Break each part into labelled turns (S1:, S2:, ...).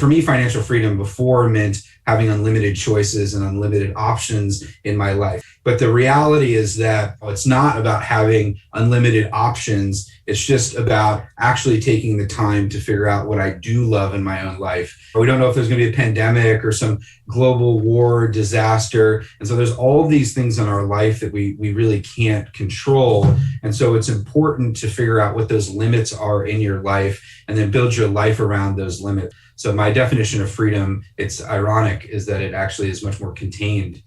S1: for me, financial freedom before meant having unlimited choices and unlimited options in my life. But the reality is that it's not about having unlimited options. It's just about actually taking the time to figure out what I do love in my own life. We don't know if there's going to be a pandemic or some global war, disaster. And so there's all of these things in our life that we really can't control. And so it's important to figure out what those limits are in your life and then build your life around those limits. So my definition of freedom, it's ironic, is that it actually is much more contained.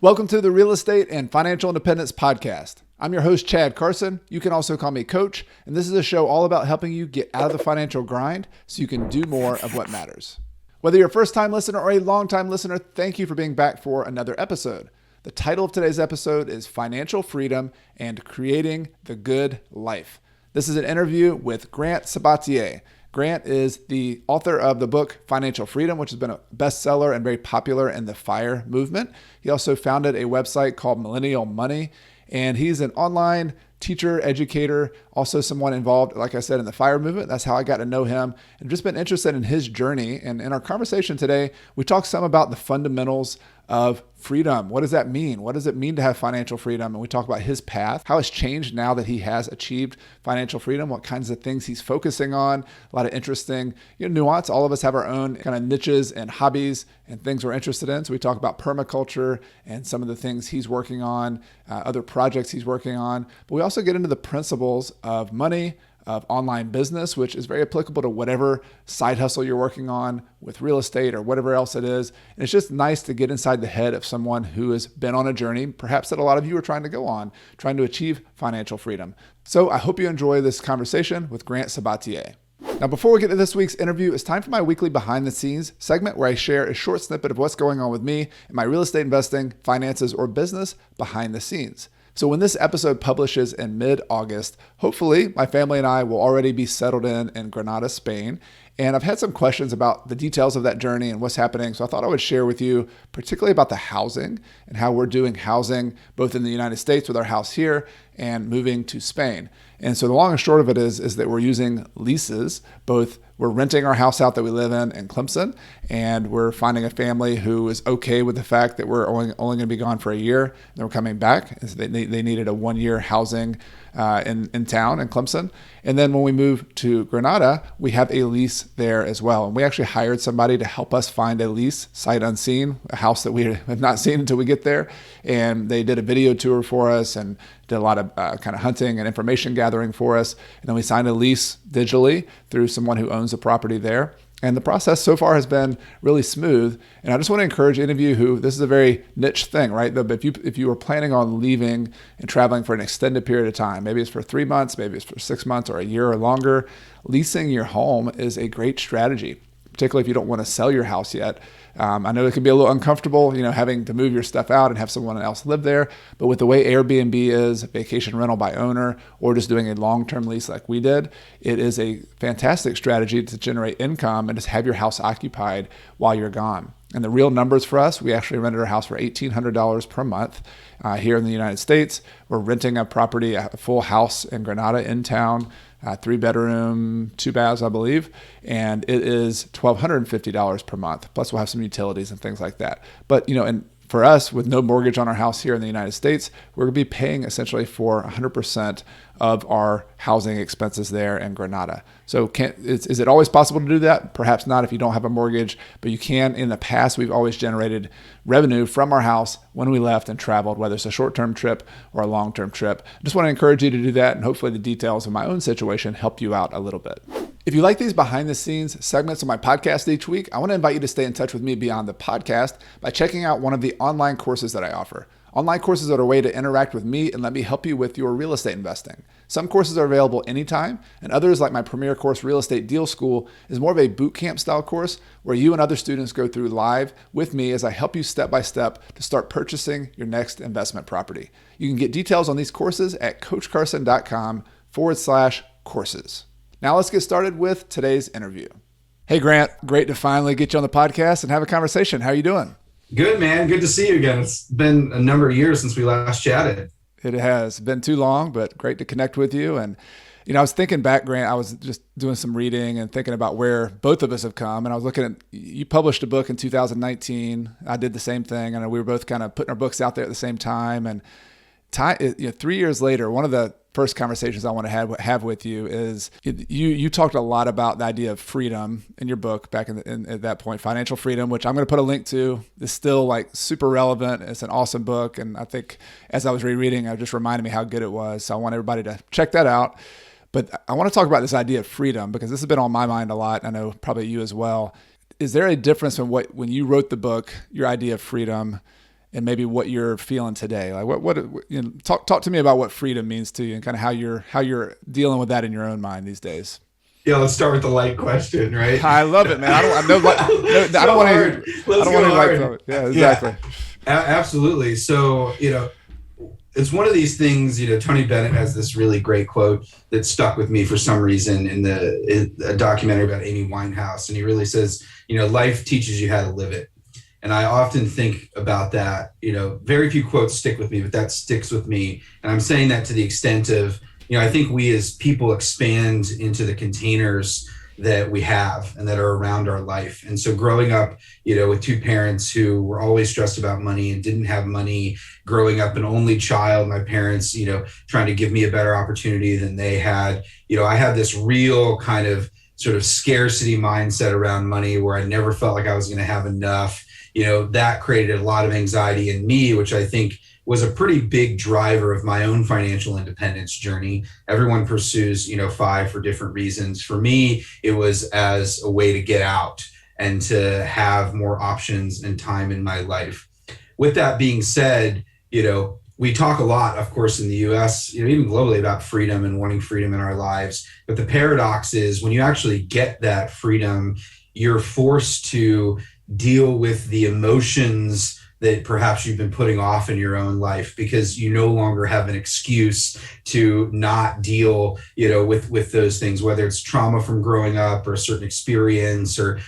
S2: Welcome to the Real Estate and Financial Independence Podcast. I'm your host, Chad Carson. You can also call me Coach, and this is a show all about helping you get out of the financial grind so you can do more of what matters. Whether you're a first-time listener or a long-time listener, thank you for being back for another episode. The title of today's episode is Financial Freedom and Creating the Good Life. This is an interview with Grant Sabatier. Grant is the author of the book Financial Freedom, which has been a bestseller and very popular in the FIRE movement. He also founded a website called Millennial Money, and he's an online teacher, educator, also someone involved, like I said, in the FIRE movement. That's how I got to know him and just been interested in his journey. And in our conversation today, we talked some about the fundamentals of freedom. What does that mean? What does it mean to have financial freedom? And we talk about his path, how it's changed now that he has achieved financial freedom, what kinds of things he's focusing on, a lot of interesting nuance. All of us have our own kind of niches and hobbies and things we're interested in. So we talk about permaculture and some of the things he's working on, other projects he's working on. But we also get into the principles of money, of online business, which is very applicable to whatever side hustle you're working on with real estate or whatever else it is. And it's just nice to get inside the head of someone who has been on a journey, perhaps that a lot of you are trying to go on, trying to achieve financial freedom. So I hope you enjoy this conversation with Grant Sabatier. Now, before we get to this week's interview, it's time for my weekly behind the scenes segment where I share a short snippet of what's going on with me in my real estate investing, finances, or business behind the scenes. So when this episode publishes in mid-August, hopefully my family and I will already be settled in Granada, Spain. And I've had some questions about the details of that journey and what's happening. So I thought I would share with you, particularly about the housing and how we're doing housing both in the United States with our house here and moving to Spain. And so the long and short of it is that we're using leases. Both we're renting our house out that we live in Clemson, and we're finding a family who is okay with the fact that we're only going to be gone for a year, and then we're coming back. They needed a 1-year housing in town in Clemson. And then when we move to Granada, we have a lease there as well. And we actually hired somebody to help us find a lease, sight unseen, a house that we have not seen until we get there. And they did a video tour for us and did a lot of kind of hunting and information gathering for us. And then we signed a lease digitally through someone who owns a property there. And the process so far has been really smooth. And I just want to encourage any of you who, this is a very niche thing, right? But if you were planning on leaving and traveling for an extended period of time, maybe it's for 3 months, maybe it's for 6 months or a year or longer, leasing your home is a great strategy, particularly if you don't want to sell your house yet. I know it can be a little uncomfortable, having to move your stuff out and have someone else live there. But with the way Airbnb is, vacation rental by owner, or just doing a long-term lease like we did, it is a fantastic strategy to generate income and just have your house occupied while you're gone. And the real numbers for us, we actually rented our house for $1,800 per month here in the United States. We're renting a property, a full house in Granada in town, 3-bedroom, 2 baths, I believe. And it is $1,250 per month. Plus we'll have some utilities and things like that. But, and for us, with no mortgage on our house here in the United States, we're going to be paying essentially for 100% of our housing expenses there in Granada. So is it always possible to do that? Perhaps not if you don't have a mortgage, but you can. In the past, we've always generated revenue from our house when we left and traveled, whether it's a short-term trip or a long-term trip. I just want to encourage you to do that, and hopefully the details of my own situation help you out a little bit. If you like these behind-the-scenes segments of my podcast each week, I want to invite you to stay in touch with me beyond the podcast by checking out one of the online courses that I offer. Online courses are a way to interact with me and let me help you with your real estate investing. Some courses are available anytime, and others, like my premier course, Real Estate Deal School, is more of a boot camp style course where you and other students go through live with me as I help you step by step to start purchasing your next investment property. You can get details on these courses at coachcarson.com/courses. Now let's get started with today's interview. Hey Grant, great to finally get you on the podcast and have a conversation. How are you doing?
S1: Good, man. Good to see you again. It's been a number of years since we last chatted.
S2: It has been too long, but great to connect with you. And, I was thinking back, Grant, I was just doing some reading and thinking about where both of us have come. And I was looking at, you published a book in 2019. I did the same thing. And we were both kind of putting our books out there at the same time. And 3 years later, one of the first conversations I want to have with you is you talked a lot about the idea of freedom in your book back at that point, financial freedom, which I'm going to put a link to. It's still like super relevant. It's an awesome book. And I think as I was rereading, it just reminded me how good it was. So I want everybody to check that out. But I want to talk about this idea of freedom because this has been on my mind a lot. I know probably you as well. Is there a difference in when you wrote the book, your idea of freedom, and maybe what you're feeling today? Like talk to me about what freedom means to you and kind of how you're dealing with that in your own mind these days.
S1: Yeah, let's start with the light question, right?
S2: I love it, man. I don't want to. Yeah, exactly.
S1: Yeah, absolutely. So it's one of these things. Tony Bennett has this really great quote that stuck with me for some reason in a documentary about Amy Winehouse, and he really says, life teaches you how to live it. And I often think about that. Very few quotes stick with me, but that sticks with me. And I'm saying that to the extent of, I think we as people expand into the containers that we have and that are around our life. And so growing up, with two parents who were always stressed about money and didn't have money, growing up an only child, my parents, trying to give me a better opportunity than they had, I had this real kind of sort of scarcity mindset around money where I never felt like I was going to have enough. That created a lot of anxiety in me, which I think was a pretty big driver of my own financial independence journey. Everyone pursues, 5 for different reasons. For me, it was as a way to get out and to have more options and time in my life. With that being said, we talk a lot, of course, in the US, even globally about freedom and wanting freedom in our lives. But the paradox is when you actually get that freedom, you're forced to deal with the emotions that perhaps you've been putting off in your own life because you no longer have an excuse to not deal, with those things, whether it's trauma from growing up or a certain experience or,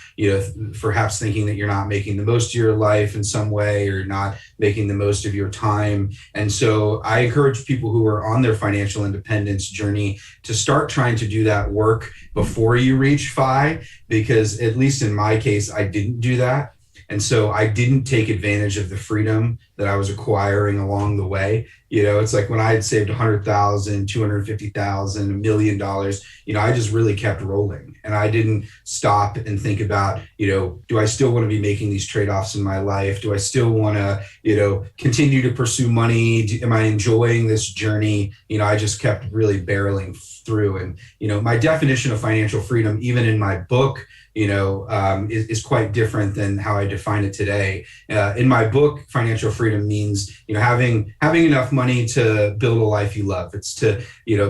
S1: perhaps thinking that you're not making the most of your life in some way or not making the most of your time. And so I encourage people who are on their financial independence journey to start trying to do that work before you reach FI, because at least in my case, I didn't do that. And so I didn't take advantage of the freedom that I was acquiring along the way. It's like when I had saved $100,000, $250,000, $1 million, I just really kept rolling. And I didn't stop and think about, do I still want to be making these trade-offs in my life? Do I still want to, continue to pursue money? Am I enjoying this journey? I just kept really barreling through. And, my definition of financial freedom, even in my book, is quite different than how I define it today. In my book, financial freedom means, having enough money to build a life you love. It's to,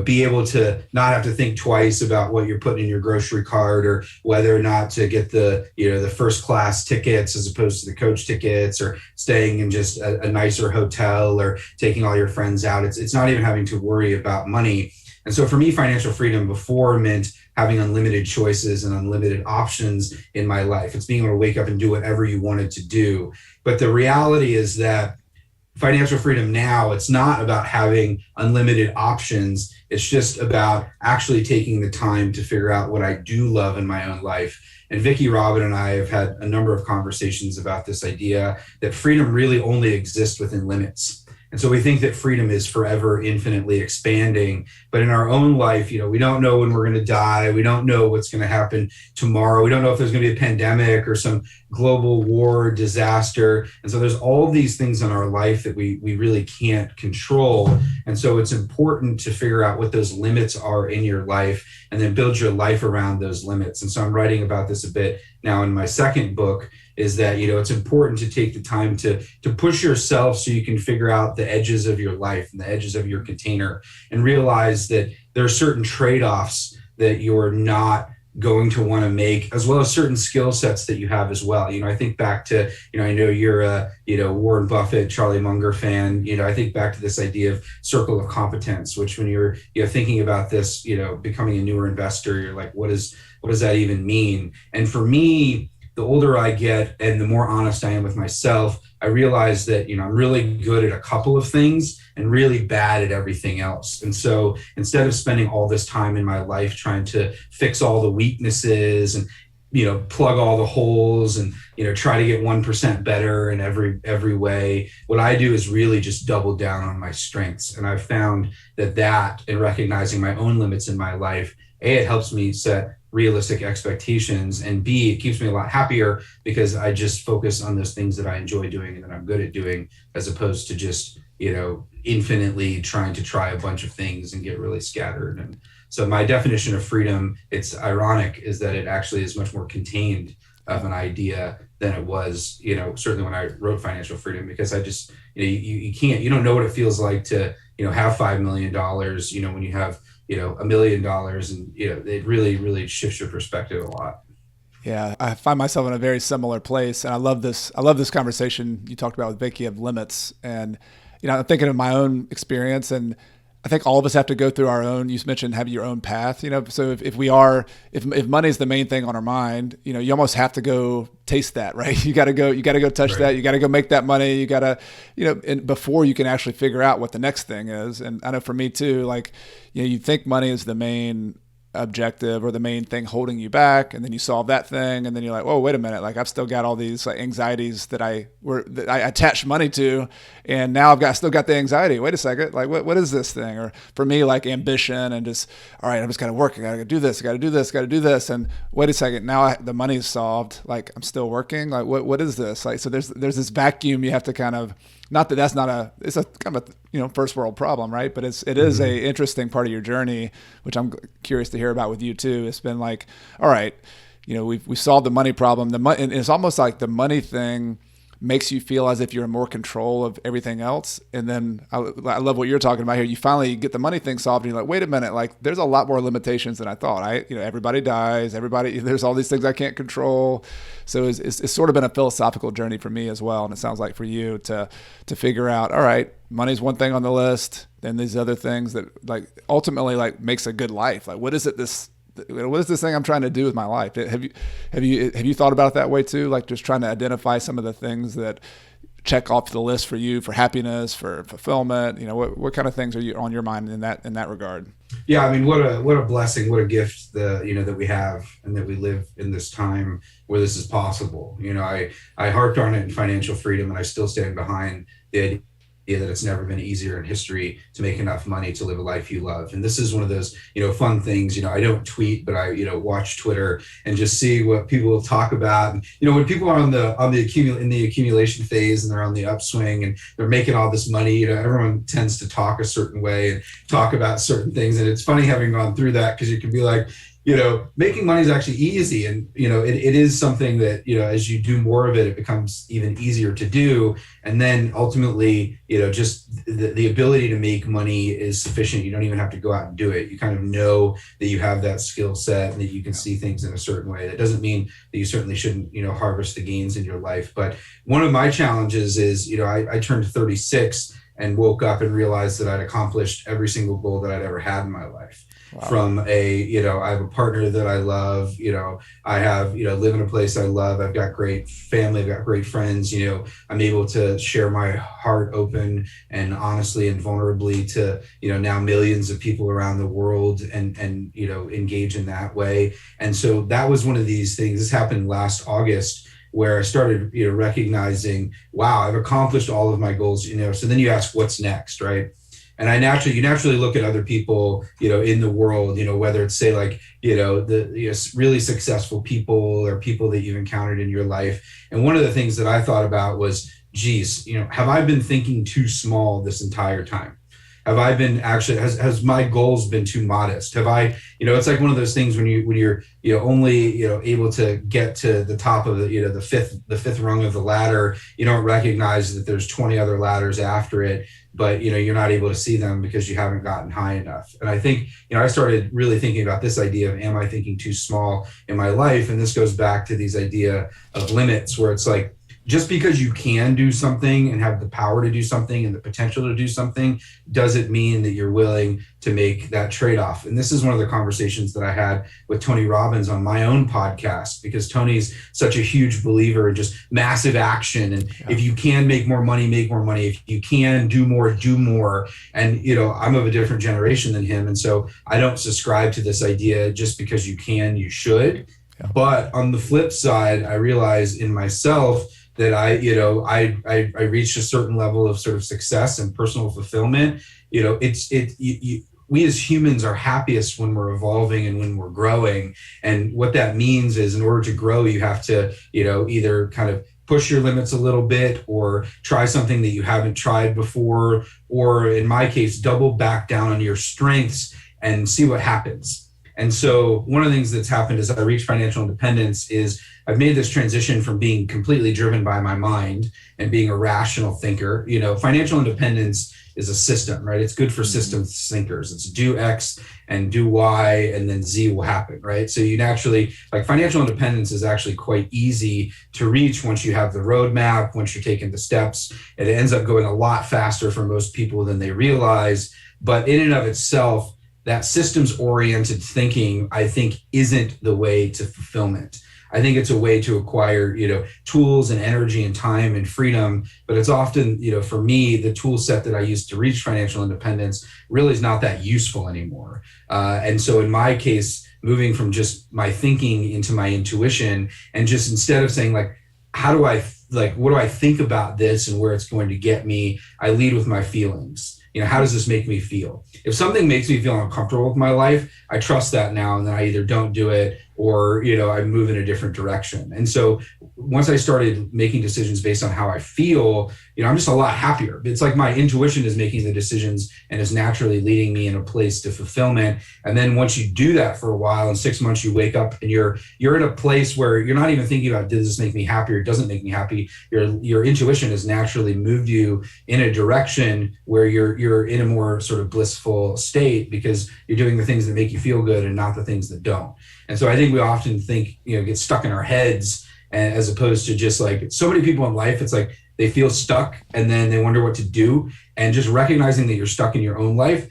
S1: be able to not have to think twice about what you're putting in your grocery cart or whether or not to get the first class tickets as opposed to the coach tickets or staying in just a nicer hotel or taking all your friends out. It's not even having to worry about money. And so for me, financial freedom before meant having unlimited choices and unlimited options in my life. It's being able to wake up and do whatever you wanted to do. But the reality is that financial freedom now, it's not about having unlimited options. It's just about actually taking the time to figure out what I do love in my own life. And Vicki Robin and I have had a number of conversations about this idea that freedom really only exists within limits. And so we think that freedom is forever infinitely expanding. But in our own life, we don't know when we're going to die. We don't know what's going to happen tomorrow. We don't know if there's going to be a pandemic or some global war, disaster. And so there's all these things in our life that we really can't control. And so it's important to figure out what those limits are in your life and then build your life around those limits. And so I'm writing about this a bit now in my second book, is that, it's important to take the time to push yourself so you can figure out the edges of your life and the edges of your container and realize that there are certain trade-offs that you're not going to want to make, as well as certain skill sets that you have as well. I think back to, I know you're a, Warren Buffett, Charlie Munger fan. I think back to this idea of circle of competence, which when you're, thinking about this, becoming a newer investor, you're like, what does that even mean? And for me, the older I get and the more honest I am with myself, I realized that, I'm really good at a couple of things and really bad at everything else. And so instead of spending all this time in my life trying to fix all the weaknesses and, plug all the holes and, try to get 1% better in every way, what I do is really just double down on my strengths. And I've found that in recognizing my own limits in my life, A, it helps me set realistic expectations, and B, it keeps me a lot happier because I just focus on those things that I enjoy doing and that I'm good at doing, as opposed to just, infinitely trying to try a bunch of things and get really scattered. And so my definition of freedom, it's ironic, is that it actually is much more contained of an idea than it was, certainly when I wrote Financial Freedom, because I just, you don't know what it feels like to, have $5 million, when you have, $1 million, and, it really, really shifts your perspective a lot.
S2: Yeah, I find myself in a very similar place, and I love this conversation you talked about with Vicky of limits. And I'm thinking of my own experience, and I think all of us have to go through our own. You mentioned having your own path. So if money is the main thing on our mind, you almost have to go taste that, right? You got to go touch that. You got to go make that money. You got to, and before you can actually figure out what the next thing is. And I know for me too, like, you think money is the main objective or the main thing holding you back, and then you solve that thing, and then you're like, whoa, wait a minute, like I've still got all these like anxieties that I attached money to, and now I've still got the anxiety. Wait a second, like what is this thing? Or for me, like ambition and just, all right, I'm just gotta work, I gotta do this, got to do this, and wait a second, now the money's solved, like I'm still working, like what is this? Like, so there's this vacuum you have to kind of, not that that's not it's a kind of a first world problem, right? But it is a interesting part of your journey, which I'm curious to hear about with you too. It's been like, all right, we solved the money problem. And it's almost like the money thing makes you feel as if you're in more control of everything else. And then I love what you're talking about here. You finally get the money thing solved, and you're like, wait a minute, like there's a lot more limitations than I thought. Everybody dies, there's all these things I can't control. So it's sort of been a philosophical journey for me as well. And it sounds like for you to figure out, all right, money's one thing on the list, then these other things that like ultimately like makes a good life. Like what is this thing I'm trying to do with my life? Have you thought about it that way too? Like just trying to identify some of the things that check off the list for you, for happiness, for fulfillment. What kind of things are you on your mind in that regard?
S1: Yeah, I mean, what a blessing, what a gift that we have, and that we live in this time where this is possible. I harped on it in Financial Freedom, and I still stand behind the idea that it's never been easier in history to make enough money to live a life you love. And this is one of those, fun things. I don't tweet, but I, watch Twitter and just see what people talk about. And, when people are in the accumulation phase and they're on the upswing and they're making all this money, everyone tends to talk a certain way and talk about certain things. And it's funny having gone through that, because you can be like, making money is actually easy. And, it is something that, as you do more of it, it becomes even easier to do. And then ultimately, just the ability to make money is sufficient. You don't even have to go out and do it. You kind of know that you have that skill set and that you can see things in a certain way. That doesn't mean that you certainly shouldn't, harvest the gains in your life. But one of my challenges is, I turned 36 and woke up and realized that I'd accomplished every single goal that I'd ever had in my life. Wow. From I have a partner that I love, I have, live in a place I love. I've got great family. I've got great friends. I'm able to share my heart open and honestly and vulnerably to, now millions of people around the world and engage in that way. And so that was one of these things. This happened last August, where I started, recognizing, wow, I've accomplished all of my goals, so then you ask, what's next, right? And you naturally look at other people, in the world, whether it's say like, the really successful people or people that you've encountered in your life. And one of the things that I thought about was, geez, have I been thinking too small this entire time? Have I been has my goals been too modest? Have I, it's like one of those things when you're only, able to get to the top of the fifth rung of the ladder, you don't recognize that there's 20 other ladders after it, but, you're not able to see them because you haven't gotten high enough. And I think, I started really thinking about this idea of, am I thinking too small in my life? And this goes back to these idea of limits, where it's like, just because you can do something and have the power to do something and the potential to do something doesn't mean that you're willing to make that trade-off. And this is one of the conversations that I had with Tony Robbins on my own podcast, because Tony's such a huge believer in just massive action. And if you can make more money, make more money. If you can do more, do more. And, I'm of a different generation than him. And so I don't subscribe to this idea just because you can, you should. Yeah. But on the flip side, I realize in myself that I reached a certain level of sort of success and personal fulfillment. We as humans are happiest when we're evolving and when we're growing. And what that means is, in order to grow, you have to, either kind of push your limits a little bit or try something that you haven't tried before, or in my case, double back down on your strengths and see what happens. And so one of the things that's happened as I reached financial independence is I've made this transition from being completely driven by my mind and being a rational thinker. Financial independence is a system, right? It's good for systems thinkers. It's do X and do Y, and then Z will happen, right? So you naturally, financial independence is actually quite easy to reach once you have the roadmap, once you're taking the steps, and it ends up going a lot faster for most people than they realize. But in and of itself, that systems-oriented thinking, I think, isn't the way to fulfillment. I think it's a way to acquire, tools and energy and time and freedom. But it's often, for me, the tool set that I used to reach financial independence really is not that useful anymore. And so in my case, moving from just my thinking into my intuition, and just instead of saying what do I think about this and where it's going to get me, I lead with my feelings. How does this make me feel? If something makes me feel uncomfortable with my life, I trust that now, and then I either don't do it or, I move in a different direction. And so once I started making decisions based on how I feel, I'm just a lot happier. It's like my intuition is making the decisions and is naturally leading me in a place to fulfillment. And then once you do that for a while, in 6 months, you wake up and you're in a place where you're not even thinking about, does this make me happy or doesn't make me happy? Your intuition has naturally moved you in a direction where you're in a more sort of blissful state, because you're doing the things that make you feel good and not the things that don't. And so I think we often think, get stuck in our heads, and as opposed to just so many people in life, it's like they feel stuck and then they wonder what to do. And just recognizing that you're stuck in your own life,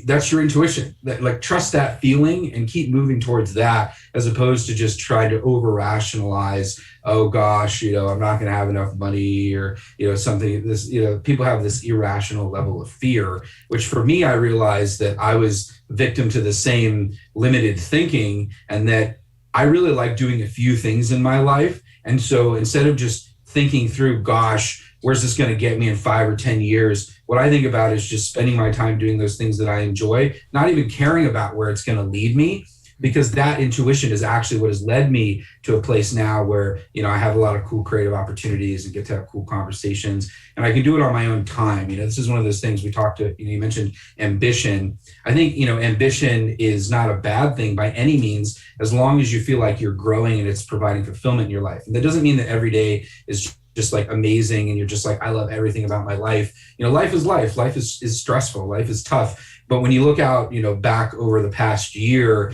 S1: that's your intuition. Trust that feeling and keep moving towards that, as opposed to just try to over rationalize, oh gosh, I'm not going to have enough money, or, something. This, people have this irrational level of fear, which for me, I realized that I was victim to the same limited thinking, and that I really like doing a few things in my life. And so instead of just thinking through, gosh, where's this going to get me in 5 or 10 years? What I think about is just spending my time doing those things that I enjoy, not even caring about where it's going to lead me, because that intuition is actually what has led me to a place now where, I have a lot of cool creative opportunities and get to have cool conversations, and I can do it on my own time. This is one of those things we talked to, you mentioned ambition. I think, ambition is not a bad thing by any means, as long as you feel like you're growing and it's providing fulfillment in your life. And that doesn't mean that every day is just amazing and you're just I love everything about my life. Life is life. Life is stressful. Life is tough. But when you look out, back over the past year,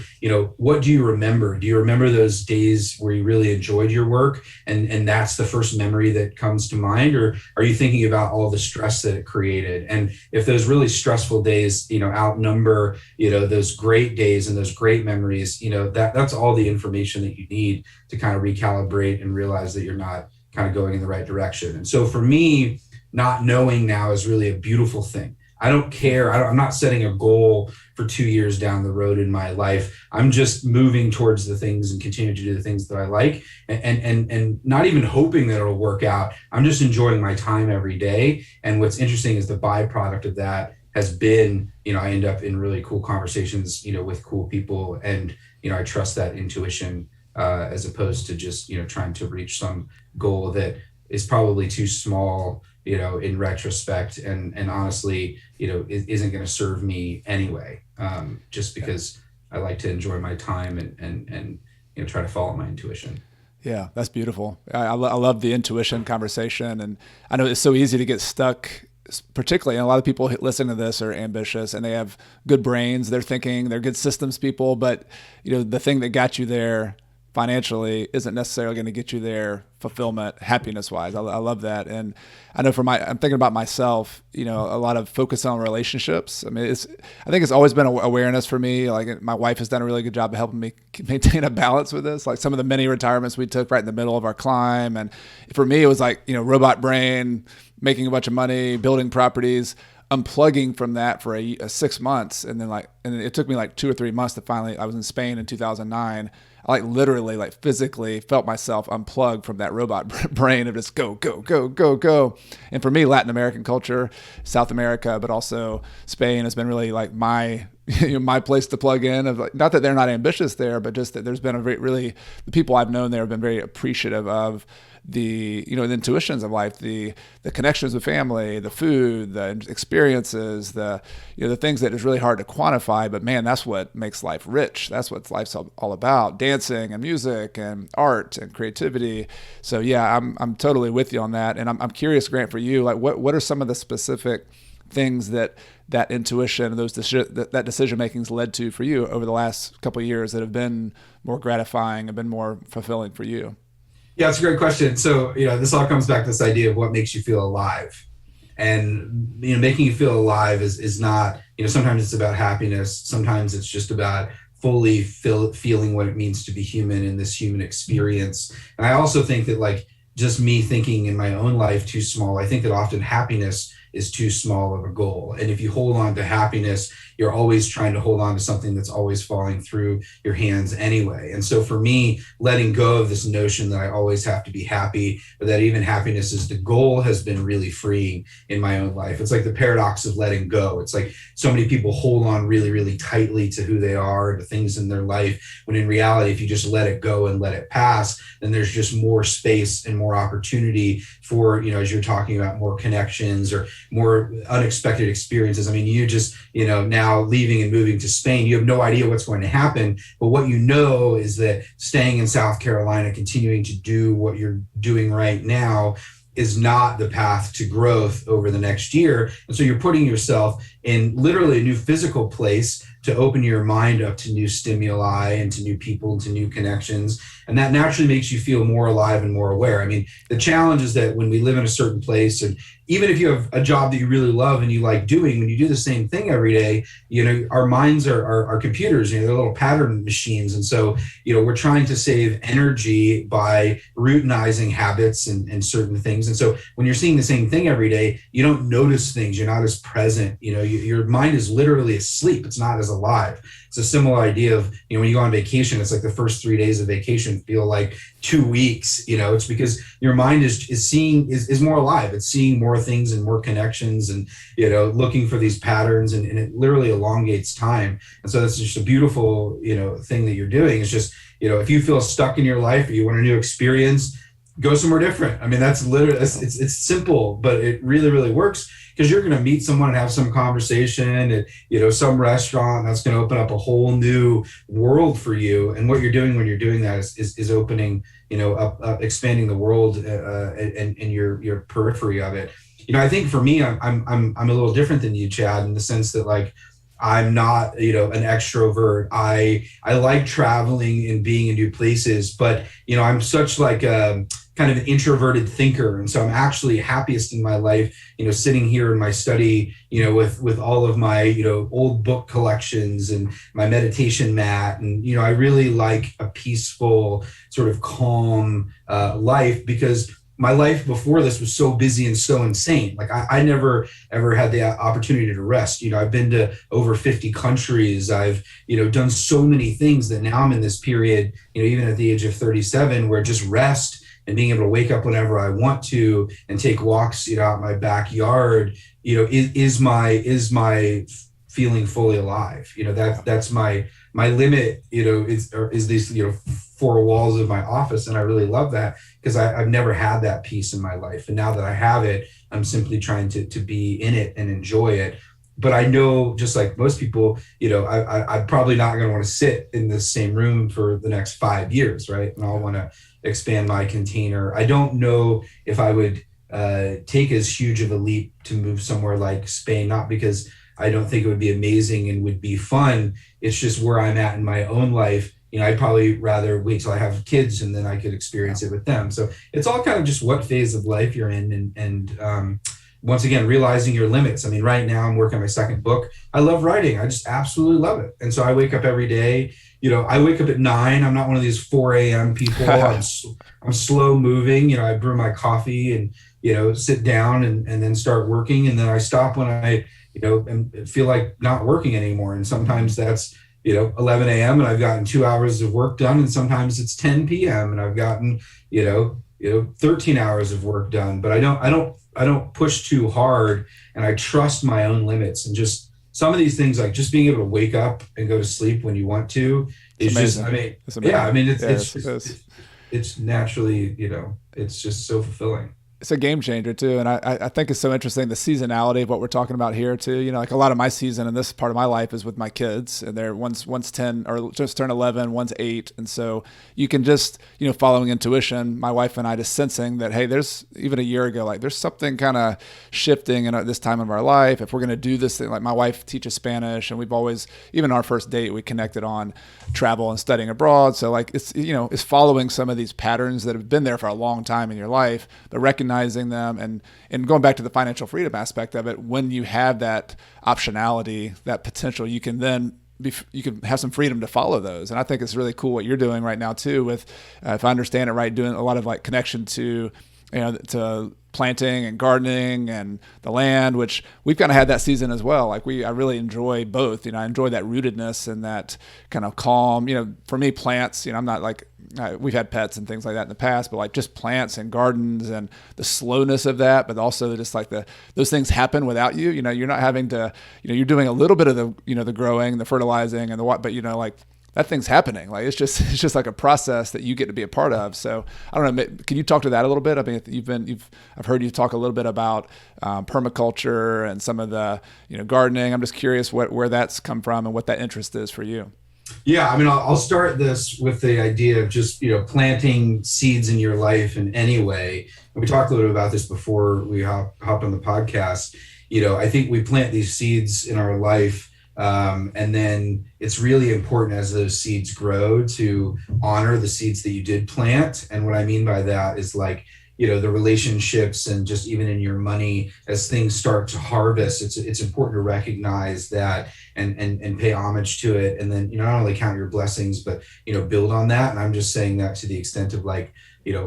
S1: what do you remember? Do you remember those days where you really enjoyed your work, and that's the first memory that comes to mind? Or are you thinking about all the stress that it created? And if those really stressful days, outnumber, those great days and those great memories, that's all the information that you need to kind of recalibrate and realize that you're not kind of going in the right direction. And so for me, not knowing now is really a beautiful thing. I don't care. I'm not setting a goal for 2 years down the road in my life. I'm just moving towards the things and continue to do the things that I like, and not even hoping that it'll work out. I'm just enjoying my time every day. And what's interesting is the byproduct of that has been, I end up in really cool conversations, with cool people. And, I trust that intuition as opposed to just, trying to reach some goal that is probably too small, in retrospect, and honestly, it isn't going to serve me anyway, just because I like to enjoy my time and try to follow my intuition.
S2: Yeah, that's beautiful. I love the intuition conversation, and I know it's so easy to get stuck, particularly, and a lot of people listening to this are ambitious and they have good brains, they're thinking, they're good systems people, but the thing that got you there financially isn't necessarily going to get you there fulfillment, happiness wise. I love that. And I know I'm thinking about myself, a lot of focus on relationships. I mean, I think it's always been awareness for me. Like my wife has done a really good job of helping me maintain a balance with this. Like some of the many retirements we took right in the middle of our climb. And for me, it was like, robot brain, making a bunch of money, building properties, unplugging from that for 6 months. And then it took me like 2 or 3 months to finally, I was in Spain in 2009. I literally physically felt myself unplugged from that robot brain of just go, go, go, go, go. And for me, Latin American culture, South America, but also Spain has been really like my my place to plug in. Of not that they're not ambitious there, but just that there's been the people I've known there have been very appreciative of the the intuitions of life, the connections with family, the food, the experiences, the things that is really hard to quantify, but man, that's what makes life rich. That's what life's all about: dancing and music and art and creativity. So yeah, I'm totally with you on that. And I'm curious, Grant, for you, like what are some of the specific things that intuition, that decision making's led to for you over the last couple of years that have been more gratifying and been more fulfilling for you?
S1: Yeah, it's a great question. So, this all comes back to this idea of what makes you feel alive. And, making you feel alive is not, sometimes it's about happiness. Sometimes it's just about fully feeling what it means to be human in this human experience. And I also think that just me thinking in my own life too small, I think that often happiness is too small of a goal. And if you hold on to happiness, you're always trying to hold on to something that's always falling through your hands anyway. And so for me, letting go of this notion that I always have to be happy, or that even happiness is the goal, has been really freeing in my own life. It's like the paradox of letting go. It's like so many people hold on really, really tightly to who they are, to things in their life, when in reality, if you just let it go and let it pass, then there's just more space and more opportunity for, as you're talking about, more connections or more unexpected experiences. I mean, you just, now leaving and moving to Spain, you have no idea what's going to happen. But what you know is that staying in South Carolina, continuing to do what you're doing right now, is not the path to growth over the next year. And so you're putting yourself in literally a new physical place to open your mind up to new stimuli and to new people and to new connections. And that naturally makes you feel more alive and more aware. I mean, the challenge is that when we live in a certain place, and even if you have a job that you really love and you like doing, when you do the same thing every day, our minds are computers, they're little pattern machines. And so, we're trying to save energy by routinizing habits and certain things. And so when you're seeing the same thing every day, you don't notice things, you're not as present, your mind is literally asleep. It's not as alive. It's a similar idea of, when you go on vacation, it's like the first 3 days of vacation feel like 2 weeks. It's because your mind is more alive. It's seeing more things and more connections and, looking for these patterns, and it literally elongates time. And so that's just a beautiful, thing that you're doing. It's just, if you feel stuck in your life or you want a new experience, go somewhere different. I mean, that's literally, it's simple, but it really, really works, because you're going to meet someone and have some conversation at, some restaurant that's going to open up a whole new world for you. And what you're doing when you're doing that is opening, up expanding the world and your periphery of it. I think for me, I'm a little different than you, Chad, in the sense that I'm not, an extrovert. I like traveling and being in new places, but, I'm such a kind of an introverted thinker. And so I'm actually happiest in my life, sitting here in my study, with all of my, old book collections and my meditation mat. And, I really like a peaceful, sort of calm life, because my life before this was so busy and so insane. I never ever had the opportunity to rest. I've been to over 50 countries. I've, done so many things that now I'm in this period, even at the age of 37, where just rest and being able to wake up whenever I want to and take walks, out in my backyard, is my feeling fully alive. That's my limit, is these, four walls of my office. And I really love that, because I've never had that peace in my life. And now that I have it, I'm simply trying to be in it and enjoy it. But I know, just like most people, I'm probably not going to want to sit in the same room for the next 5 years, right? And I'll want to expand my container. I don't know if I would take as huge of a leap to move somewhere like Spain, not because I don't think it would be amazing and would be fun. It's just where I'm at in my own life. I'd probably rather wait till I have kids and then I could experience it with them. So it's all kind of just what phase of life you're in, and once again, realizing your limits. I mean, right now I'm working on my second book. I love writing. I just absolutely love it. And so I wake up every day. I wake up at 9. I'm not one of these 4 a.m. people. I'm slow moving. I brew my coffee and, sit down and then start working. And then I stop when I, and feel like not working anymore. And sometimes that's, 11 a.m. and I've gotten 2 hours of work done. And sometimes it's 10 p.m. and I've gotten, 13 hours of work done. But I don't push too hard, and I trust my own limits. And just some of these things, like just being able to wake up and go to sleep when you want to, is just, it's naturally, it's just so fulfilling.
S2: It's a game changer too. And I think it's so interesting, the seasonality of what we're talking about here too. Like a lot of my season in this part of my life is with my kids, and they're one's 10 or just turned 11, one's 8. And so you can just, following intuition, my wife and I just sensing that, hey, there's even a year ago, like there's something kind of shifting in this time of our life. If we're going to do this thing, like my wife teaches Spanish, and we've always, even our first date, we connected on travel and studying abroad. So like it's, it's following some of these patterns that have been there for a long time in your life, but recognizing them and going back to the financial freedom aspect of it, when you have that optionality, that potential, you can then you can have some freedom to follow those. And I think it's really cool what you're doing right now too, with if I understand it right, doing a lot of like connection to to planting and gardening and the land, which we've kind of had that season as well. Like I really enjoy both. I enjoy that rootedness and that kind of calm. For me, plants. I'm not like we've had pets and things like that in the past, but like just plants and gardens and the slowness of that, but also just like those things happen without you. You're not having to. You're doing a little bit of the the growing, the fertilizing, and the what, but like that thing's happening. Like it's just like a process that you get to be a part of. So I don't know. Can you talk to that a little bit? I mean, I've heard you talk a little bit about permaculture and some of the gardening. I'm just curious where that's come from and what that interest is for you.
S1: Yeah, I mean, I'll start this with the idea of just planting seeds in your life in any way. And we talked a little bit about this before we hopped on the podcast. I think we plant these seeds in our life. And then it's really important as those seeds grow to honor the seeds that you did plant. And what I mean by that is like, the relationships and just even in your money, as things start to harvest, it's important to recognize that and pay homage to it. And then, not only count your blessings, but, build on that. And I'm just saying that to the extent of like,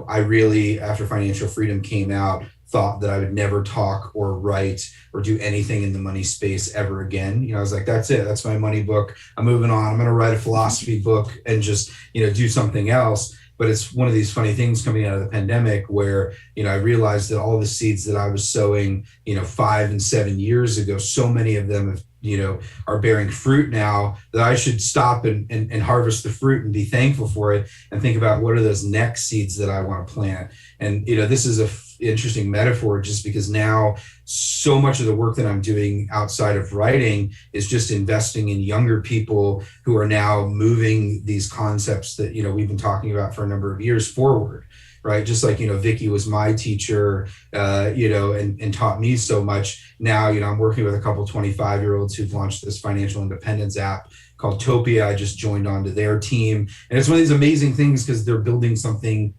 S1: I really, after financial freedom came out, thought that I would never talk or write or do anything in the money space ever again. I was like, that's it. That's my money book. I'm moving on. I'm going to write a philosophy book and just, do something else. But it's one of these funny things coming out of the pandemic where, I realized that all the seeds that I was sowing, 5 and 7 years ago, so many of them have, are bearing fruit now, that I should stop and harvest the fruit and be thankful for it and think about what are those next seeds that I want to plant. And, this is a interesting metaphor just because now so much of the work that I'm doing outside of writing is just investing in younger people who are now moving these concepts that, we've been talking about for a number of years forward. Right. Just like, Vicky was my teacher, and taught me so much. Now, I'm working with a couple 25-year-olds who've launched this financial independence app called Topia. I just joined onto their team. And it's one of these amazing things because they're building something,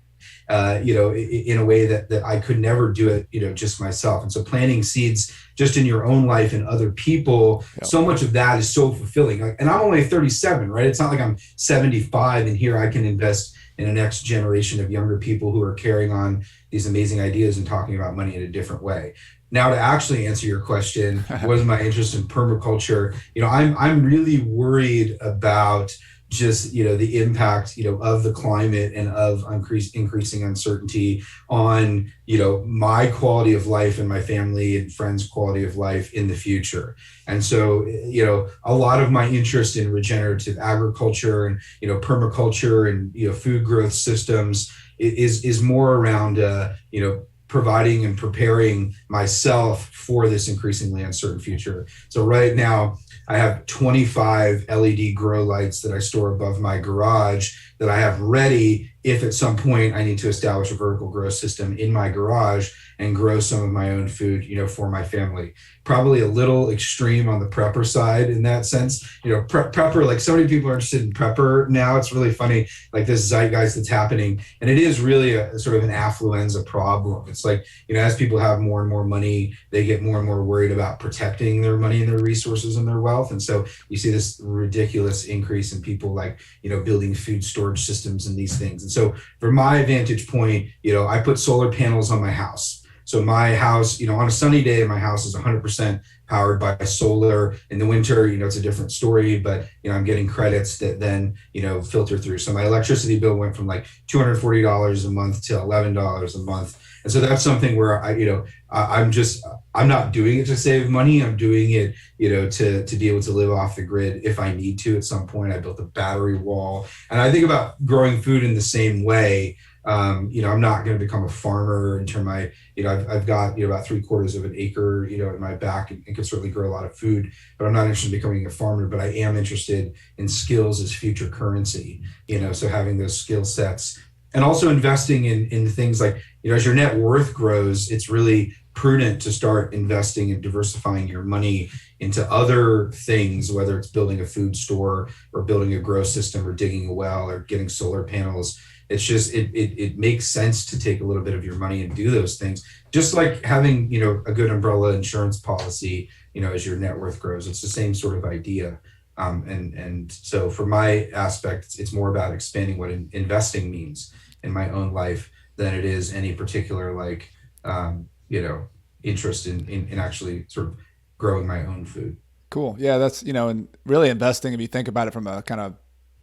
S1: in a way that I could never do it, just myself. And so planting seeds just in your own life and other people, so much of that is so fulfilling. And I'm only 37, right? It's not like I'm 75 and here I can invest in a next generation of younger people who are carrying on these amazing ideas and talking about money in a different way. Now, to actually answer your question, what is my interest in permaculture? I'm really worried about just, the impact, of the climate and of increasing uncertainty on, my quality of life and my family and friends' quality of life in the future. And so, a lot of my interest in regenerative agriculture and, permaculture and, food growth systems is more around, providing and preparing myself for this increasingly uncertain future. So right now, I have 25 LED grow lights that I store above my garage that I have ready if at some point I need to establish a vertical grow system in my garage and grow some of my own food, for my family. Probably a little extreme on the prepper side in that sense. Prepper, like so many people are interested in prepper now. It's really funny, like this zeitgeist that's happening. And it is really a sort of an affluenza problem. It's like, as people have more and more money, they get more and more worried about protecting their money and their resources and their wealth. And so you see this ridiculous increase in people like, building food storage systems and these things. And so from my vantage point, I put solar panels on my house. So my house, on a sunny day, my house is 100% powered by solar. In the winter, it's a different story, but, I'm getting credits that then, filter through. So my electricity bill went from like $240 a month to $11 a month. And so that's something where I'm not doing it to save money. I'm doing it, to be able to live off the grid if I need to at some point. I built a battery wall. And I think about growing food in the same way. I'm not going to become a farmer in terms of I've got, about 3/4 of an acre, in my back and can certainly grow a lot of food, but I'm not interested in becoming a farmer, but I am interested in skills as future currency, so having those skill sets and also investing in things like, as your net worth grows, it's really prudent to start investing and diversifying your money into other things, whether it's building a food store or building a grow system or digging a well or getting solar panels. It's just, it makes sense to take a little bit of your money and do those things. Just like having, a good umbrella insurance policy, as your net worth grows. It's the same sort of idea. And so for my aspect, it's more about expanding what investing means in my own life than it is any particular interest in actually sort of growing my own food.
S2: Cool. Yeah, that's, and really investing, if you think about it from a kind of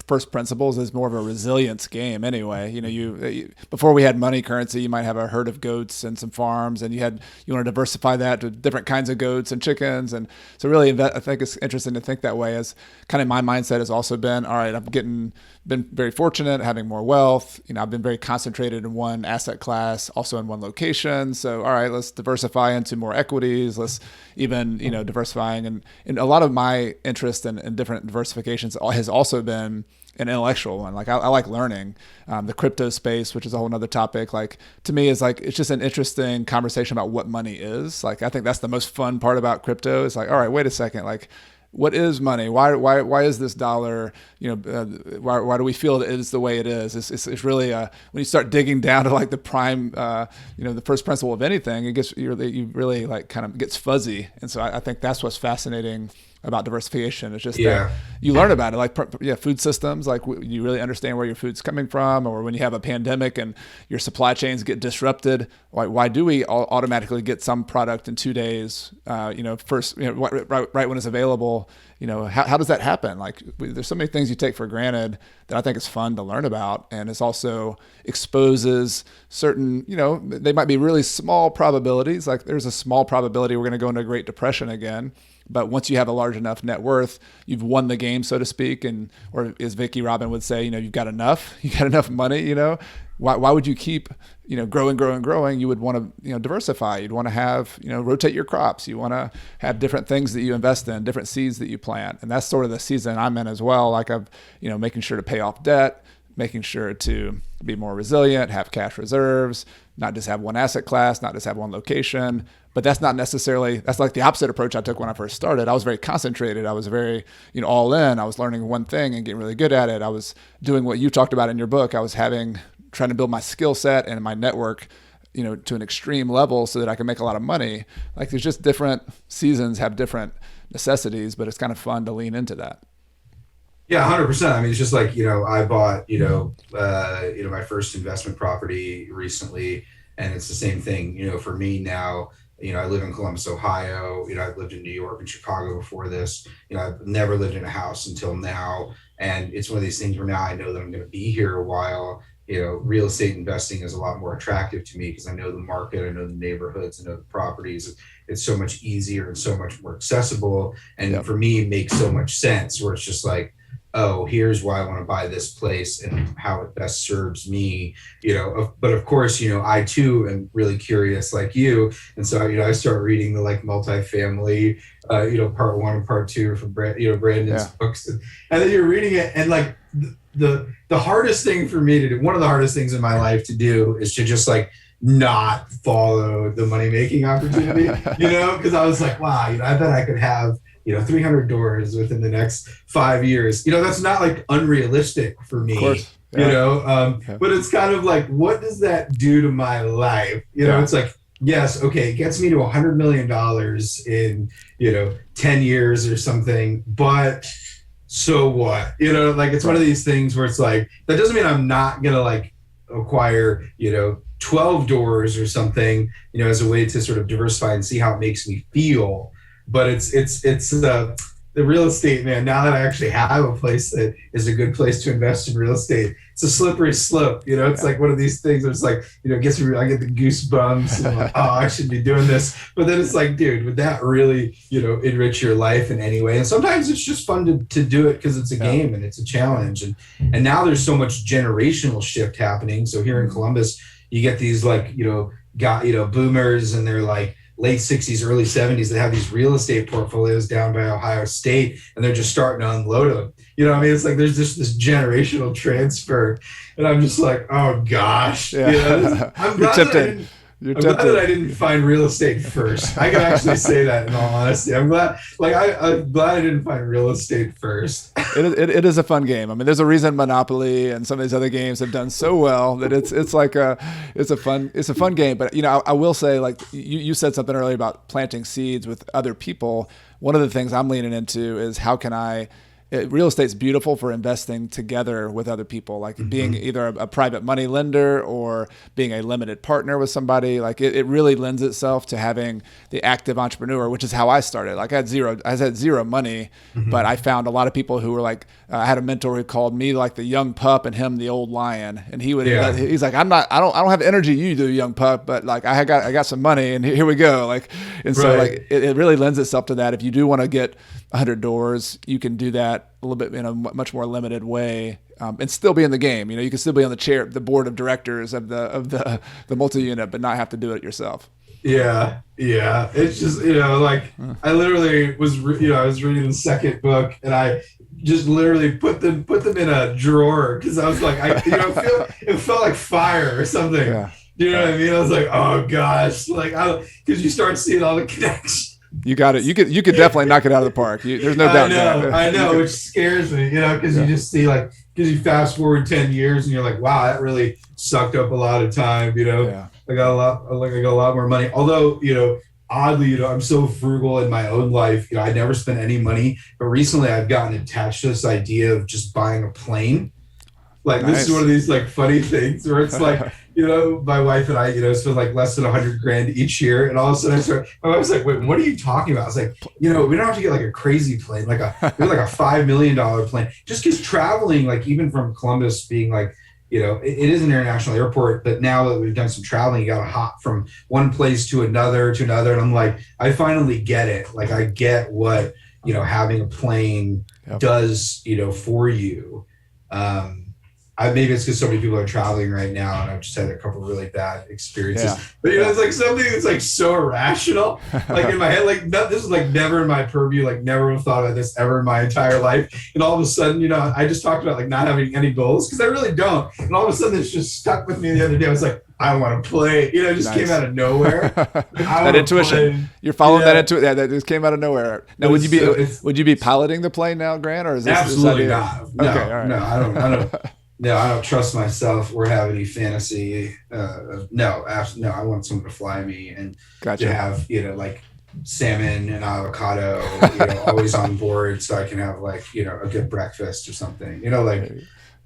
S2: first principles, is more of a resilience game anyway. You before we had money currency, you might have a herd of goats and some farms, and you want to diversify that to different kinds of goats and chickens. And so really, I think it's interesting to think that way. As kind of my mindset has also been, all right, been very fortunate having more wealth. I've been very concentrated in one asset class, also in one location. So, all right, let's diversify into more equities. Let's even, diversifying. And a lot of my interest in different diversifications has also been an intellectual one. Like I like learning. The crypto space, which is a whole nother topic, like to me is like, it's just an interesting conversation about what money is. Like, I think that's the most fun part about crypto. It's like, all right, wait a second. Like, what is money? Why is this dollar, why do we feel that it is the way it is? It's really, when you start digging down to like the prime, the first principle of anything, it gets, you really like kind of gets fuzzy. And so I think that's what's fascinating about diversification. It's just that you learn about it, like food systems, like you really understand where your food's coming from, or when you have a pandemic and your supply chains get disrupted, why do we automatically get some product in 2 days, first, right when it's available, how does that happen? Like there's so many things you take for granted that I think is fun to learn about. And it's also exposes certain, they might be really small probabilities. Like there's a small probability we're going to go into a Great Depression again. But once you have a large enough net worth, you've won the game, so to speak. Or as Vicki Robin would say, you've got enough money, why would you keep, growing? You would want to, diversify. You'd want to have, rotate your crops. You want to have different things that you invest in, different seeds that you plant. And that's sort of the season I'm in as well. Like I've, making sure to pay off debt, making sure to be more resilient, have cash reserves, not just have one asset class, not just have one location. But that's not necessarily, that's like the opposite approach I took when I first started. I was very concentrated. I was very, all in. I was learning one thing and getting really good at it. I was doing what you talked about in your book. I was trying to build my skill set and my network, to an extreme level so that I can make a lot of money. Like there's just different seasons have different necessities, but it's kind of fun to lean into that.
S1: Yeah, 100%. I mean, it's just like, I bought, my first investment property recently, and it's the same thing, for me now. I live in Columbus, Ohio. I've lived in New York and Chicago before this. I've never lived in a house until now. And it's one of these things where now I know that I'm going to be here a while. Real estate investing is a lot more attractive to me because I know the market, I know the neighborhoods, I know the properties. It's so much easier and so much more accessible. And for me, it makes so much sense where it's just like, oh, here's why I want to buy this place and how it best serves me, but of course, I too am really curious like you. And so, I start reading the like multifamily, part 1 and part 2 from Brandon's books. And then you're reading it and like, the hardest thing for me to do, one of the hardest things in my life to do is to just like not follow the money making opportunity, because I was like, wow, I bet I could have 300 doors within the next 5 years. That's not like unrealistic for me.
S2: Of course. Yeah.
S1: But it's kind of like, what does that do to my life? It's like, yes, okay, it gets me to $100 million in 10 years or something, but so what? Like it's one of these things where it's like, that doesn't mean I'm not gonna like acquire 12 doors or something, as a way to sort of diversify and see how it makes me feel. But it's the real estate, man. Now that I actually have a place that is a good place to invest in real estate, it's a slippery slope. It's like one of these things where it's like, gets me, I get the goosebumps. And I'm like, oh, I should be doing this. But then it's like, dude, would that really, enrich your life in any way? And sometimes it's just fun to do it because it's a game and it's a challenge. And now there's so much generational shift happening. So here in Columbus, you get these like, boomers, and they're like late 60s, early 70s that have these real estate portfolios down by Ohio State, and they're just starting to unload them. It's like there's just this generational transfer, and I'm just like, oh gosh. I'm glad that I didn't find real estate first. I can actually say that in all honesty. I'm glad I didn't find real estate first.
S2: It is a fun game. I mean, there's a reason Monopoly and some of these other games have done so well that it's a fun game. But I will say, like you said something earlier about planting seeds with other people. One of the things I'm leaning into is how can real estate's beautiful for investing together with other people, like being either a private money lender or being a limited partner with somebody. Like it really lends itself to having the active entrepreneur, which is how I started. Like I had zero money, but I found a lot of people who were like, I had a mentor who called me like the young pup and him the old lion. And he's like, I don't have the energy you do, young pup, but like I got some money and here we go. Like, and so like it really lends itself to that. If you do want to get 100 doors, you can do that a little bit in a much more limited way, and still be in the game. You can still be on the board of directors of the multi-unit, but not have to do it yourself.
S1: Yeah. It's just like I literally was I was reading the second book, and I just literally put them in a drawer because I was like it felt like fire or something. Yeah. You know what I mean? I was like, oh gosh, like because you start seeing all the connections.
S2: You got it. You could definitely knock it out of the park. There's no doubt.
S1: I know, which scares me, because you just see because you fast forward 10 years and you're like, wow, that really sucked up a lot of time. I got a lot more money. Although, oddly, I'm so frugal in my own life. I never spent any money, but recently I've gotten attached to this idea of just buying a plane. Like This is one of these like funny things where it's like, my wife and I, spend like less than $100,000 each year. And all of a sudden my wife's like, wait, what are you talking about? I was like, we don't have to get like a crazy plane, like a $5 million plane. Just because traveling, like even from Columbus being like, it is an international airport, but now that we've done some traveling, you got to hop from one place to another. And I'm like, I finally get it. Like I get what, having a plane does, for you. Maybe it's because so many people are traveling right now, and I've just had a couple of really bad experiences. Yeah. But it's like something that's like so irrational. Like in my head, like this is like never in my purview. Like never would have thought about this ever in my entire life. And all of a sudden, I just talked about like not having any goals because I really don't. And all of a sudden, it's just stuck with me the other day. I was like, I want to play. It just came out of nowhere.
S2: That intuition. Play. You're following that intuition. Yeah, that just came out of nowhere. Now, would you be piloting the plane now, Grant, or is this
S1: absolutely not? No,
S2: okay, all right.
S1: No, I don't. No, I don't trust myself or have any fantasy. No, absolutely. No, I want someone to fly me and to have, like salmon and avocado, always on board so I can have like, a good breakfast or something,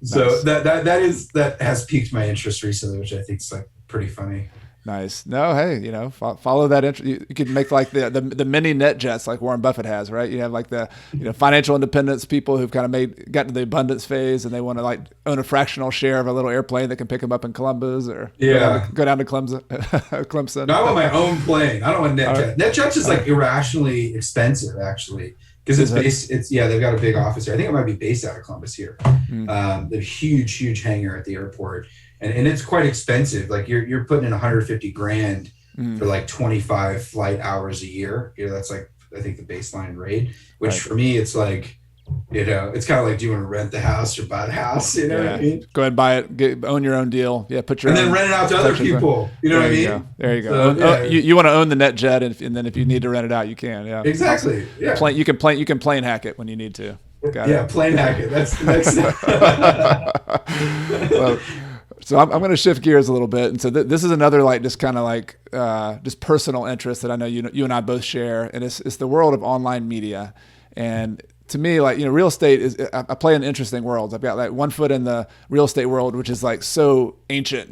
S1: so nice. that has piqued my interest recently, which I think is like pretty funny.
S2: Nice. No, hey, follow that. You could make like the mini net jets like Warren Buffett has, right? You have like the financial independence people who've kind of gotten to the abundance phase and they want to like own a fractional share of a little airplane that can pick them up in Columbus or go down to Clemson.
S1: No, I want my own plane. I don't want net jet. Net jets is like irrationally expensive actually. Because they've got a big office here. I think it might be based out of Columbus here. The huge hangar at the airport. And it's quite expensive. Like you're putting in $150,000 for like 25 flight hours a year. That's like, I think the baseline rate, which for me, it's like, It's kind of like, do you want to rent the house or buy the house? You know what I mean?
S2: Go ahead and buy it, own your own deal. Yeah,
S1: and then rent it out to other people. You know what I mean?
S2: There you go. So, you want to own the net jet, and then if you need to rent it out, you can. Yeah,
S1: exactly. Yeah,
S2: you can plane hack it when you need to.
S1: Plane hack it. That's
S2: well, so I'm going to shift gears a little bit, and so this is another just kind of just personal interest that I know you and I both share, and it's the world of online media. And to me, real estate is, I play in interesting worlds. I've got one foot in the real estate world, which is so ancient.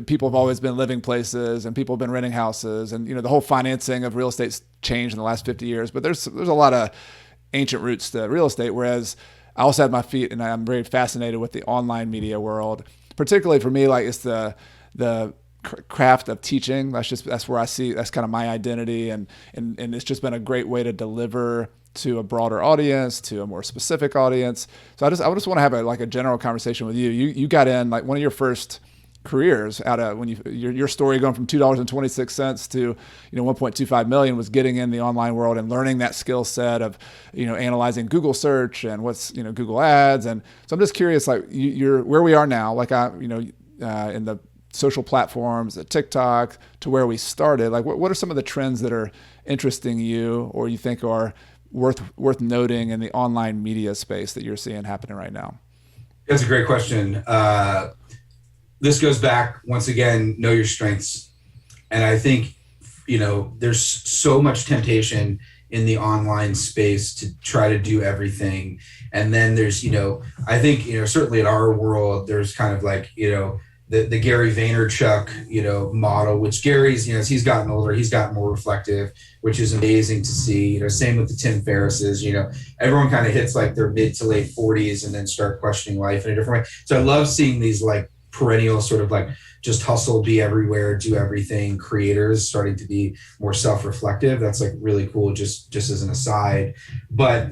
S2: People have always been living places, and people have been renting houses, and the whole financing of real estate's changed in the last 50 years. But there's a lot of ancient roots to real estate. Whereas I also have my feet, and I'm very fascinated with the online media world. Particularly for me, it's the craft of teaching. That's where I see, that's kind of my identity, and it's just been a great way to deliver to a broader audience, to a more specific audience. So I just want to have a general conversation with you. You got in one of your first careers out of your story going from $2.26 to 1.25 million was getting in the online world and learning that skill set of analyzing Google search and what's Google ads. And so I'm just curious, you're where we are now, in the social platforms, at TikTok, to where we started. What are some of the trends that are interesting you, or you think are worth noting in the online media space that you're seeing happening right now?
S1: That's a great question. This goes back, once again, know your strengths. And I think, there's so much temptation in the online space to try to do everything. And then there's, I think, certainly in our world, there's kind of the Gary Vaynerchuk, model, which Gary's, as he's gotten older, he's gotten more reflective, which is amazing to see. Same with the Tim Ferrisses. Everyone kind of hits their mid to late 40s and then start questioning life in a different way. So I love seeing these perennial sort of just hustle, be everywhere, do everything creators starting to be more self-reflective. That's really cool, just as an aside. But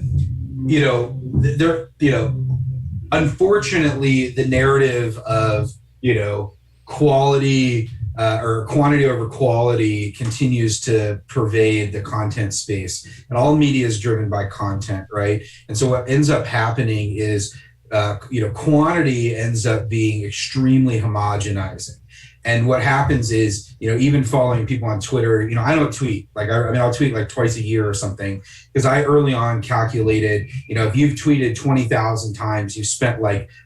S1: unfortunately, the narrative of quality or quantity over quality continues to pervade the content space, and all media is driven by content, right? And so what ends up happening is quantity ends up being extremely homogenizing. And what happens is, even following people on Twitter, I don't tweet. I'll tweet twice a year or something, because I early on calculated, if you've tweeted 20,000 times, you've spent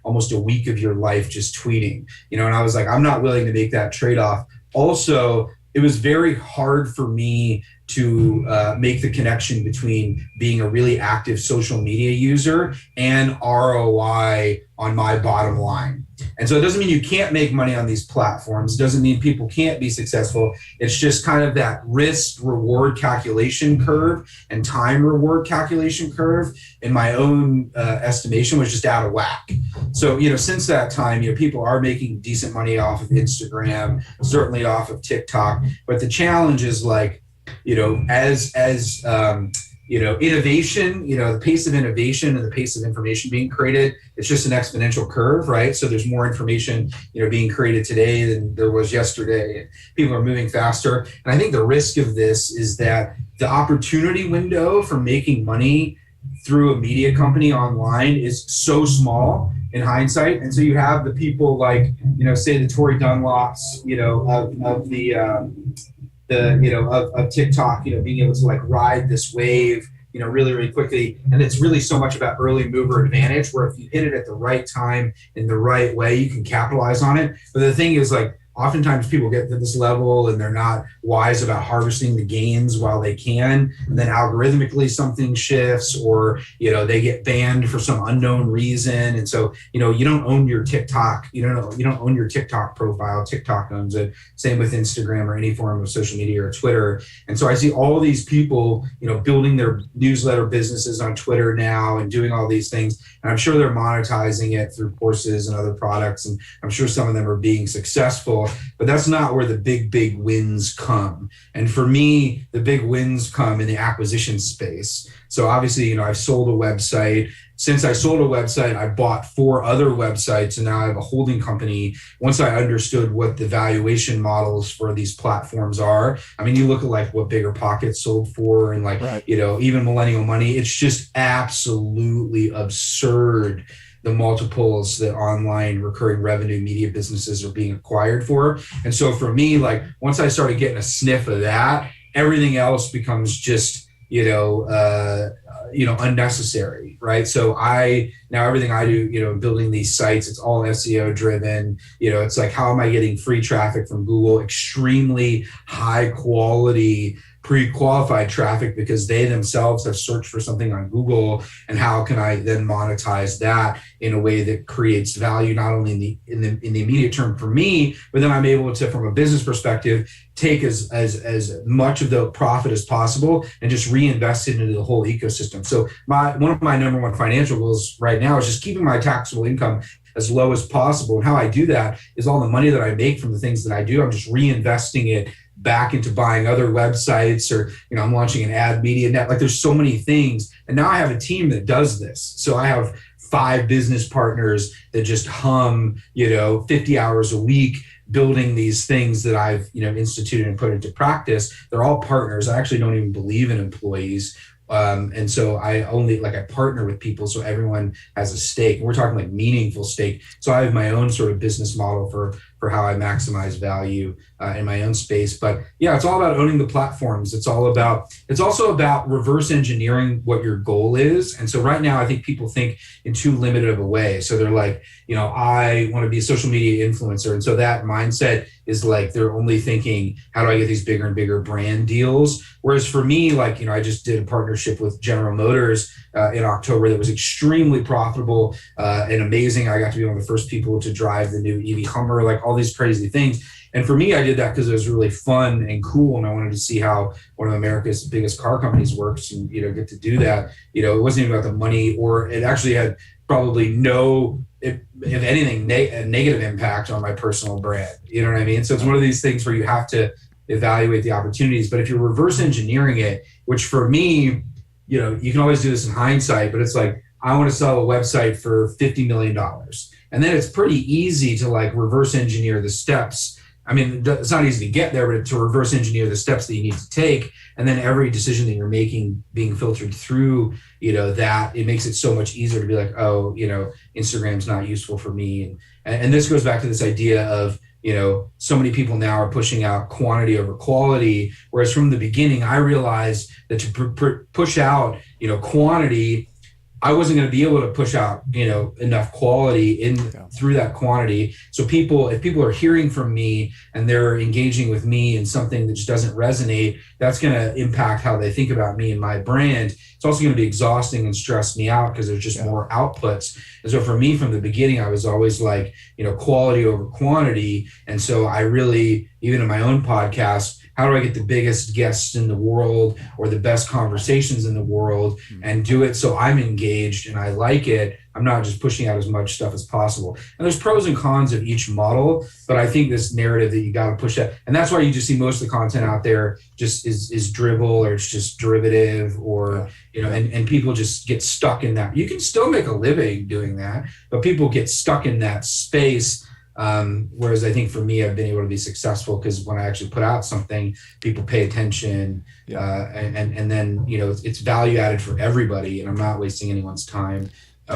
S1: almost a week of your life just tweeting, and I was I'm not willing to make that trade-off. Also, it was very hard for me to make the connection between being a really active social media user and ROI on my bottom line. And so it doesn't mean you can't make money on these platforms. It doesn't mean people can't be successful. It's just kind of that risk reward calculation curve and time reward calculation curve, in my own estimation, was just out of whack. So, since that time, people are making decent money off of Instagram, certainly off of TikTok. But the challenge is innovation, the pace of innovation and the pace of information being created, it's just an exponential curve, right? So there's more information, being created today than there was yesterday, and people are moving faster. And I think the risk of this is that the opportunity window for making money through a media company online is so small in hindsight. And so you have the people say the Tory Dunlops, of TikTok, being able to ride this wave, really, really quickly. And it's really so much about early mover advantage, where if you hit it at the right time in the right way, you can capitalize on it. But the thing is, oftentimes people get to this level and they're not wise about harvesting the gains while they can. And then algorithmically something shifts, or, they get banned for some unknown reason. And so, you don't own your TikTok, you don't own your TikTok profile. TikTok owns it. Same with Instagram or any form of social media or Twitter. And so I see all these people, building their newsletter businesses on Twitter now and doing all these things. And I'm sure they're monetizing it through courses and other products. And I'm sure some of them are being successful, but that's not where the big wins come. And for me, the big wins come in the acquisition space. So obviously, I've sold a website since I sold a website, I bought 4 other websites, and now I have a holding company. Once I understood what the valuation models for these platforms are, I mean, you look at like what BiggerPockets sold for, and like,
S2: right.
S1: Even Millennial Money, it's just absolutely absurd the multiples that online recurring revenue media businesses are being acquired for. And so for me, like once I started getting a sniff of that, everything else becomes just, unnecessary, right? So now everything I do, building these sites, it's all SEO driven. It's like, how am I getting free traffic from Google, extremely high quality, pre-qualified traffic because they themselves have searched for something on Google, and how can I then monetize that in a way that creates value not only in the immediate term for me, but then I'm able to, from a business perspective, take as much of the profit as possible and just reinvest it into the whole ecosystem. So one of my number one financial goals right now is just keeping my taxable income as low as possible. And how I do that is all the money that I make from the things that I do, I'm just reinvesting it back into buying other websites, or, I'm launching an ad media net. Like there's so many things. And now I have a team that does this. So I have 5 business partners that just hum, 50 hours a week building these things that I've, instituted and put into practice. They're all partners. I actually don't even believe in employees. And so I partner with people so everyone has a stake. We're talking like meaningful stake. So I have my own sort of business model for how I maximize value in my own space. But yeah, it's all about owning the platforms. It's also about reverse engineering what your goal is. And so right now, I think people think in too limited of a way. So they're like, I want to be a social media influencer. And so that mindset is like, they're only thinking, how do I get these bigger and bigger brand deals? Whereas for me, like, I just did a partnership with General Motors in October that was extremely profitable and amazing. I got to be one of the first people to drive the new EV Hummer, like all these crazy things. And for me, I did that because it was really fun and cool, and I wanted to see how one of America's biggest car companies works, and get to do that. It wasn't even about the money, or it actually had probably no, if anything, a negative impact on my personal brand. You know what I mean? So it's one of these things where you have to evaluate the opportunities. But if you're reverse engineering it, which for me, you can always do this in hindsight, but it's like, I want to sell a website for $50 million. And then it's pretty easy to like reverse engineer the steps. I mean, it's not easy to get there, but to reverse engineer the steps that you need to take. And then every decision that you're making being filtered through, that it makes it so much easier to be like, oh, Instagram's not useful for me. And this goes back to this idea of, so many people now are pushing out quantity over quality. Whereas from the beginning, I realized that to push out, quantity, I wasn't going to be able to push out, enough quality through that quantity. So if people are hearing from me and they're engaging with me in something that just doesn't resonate, that's going to impact how they think about me and my brand. It's also going to be exhausting and stress me out because there's just more outputs. And so for me, from the beginning, I was always like, quality over quantity. And so I really, even in my own podcast, how do I get the biggest guests in the world or the best conversations in the world and do it so I'm engaged and I like it? I'm not just pushing out as much stuff as possible. And there's pros and cons of each model, but I think this narrative that you got to push out, and that's why you just see most of the content out there just is dribble, or it's just derivative, or, and people just get stuck in that. You can still make a living doing that, but people get stuck in that space. Whereas I think for me, I've been able to be successful because when I actually put out something, people pay attention, and then, it's value added for everybody, and I'm not wasting anyone's time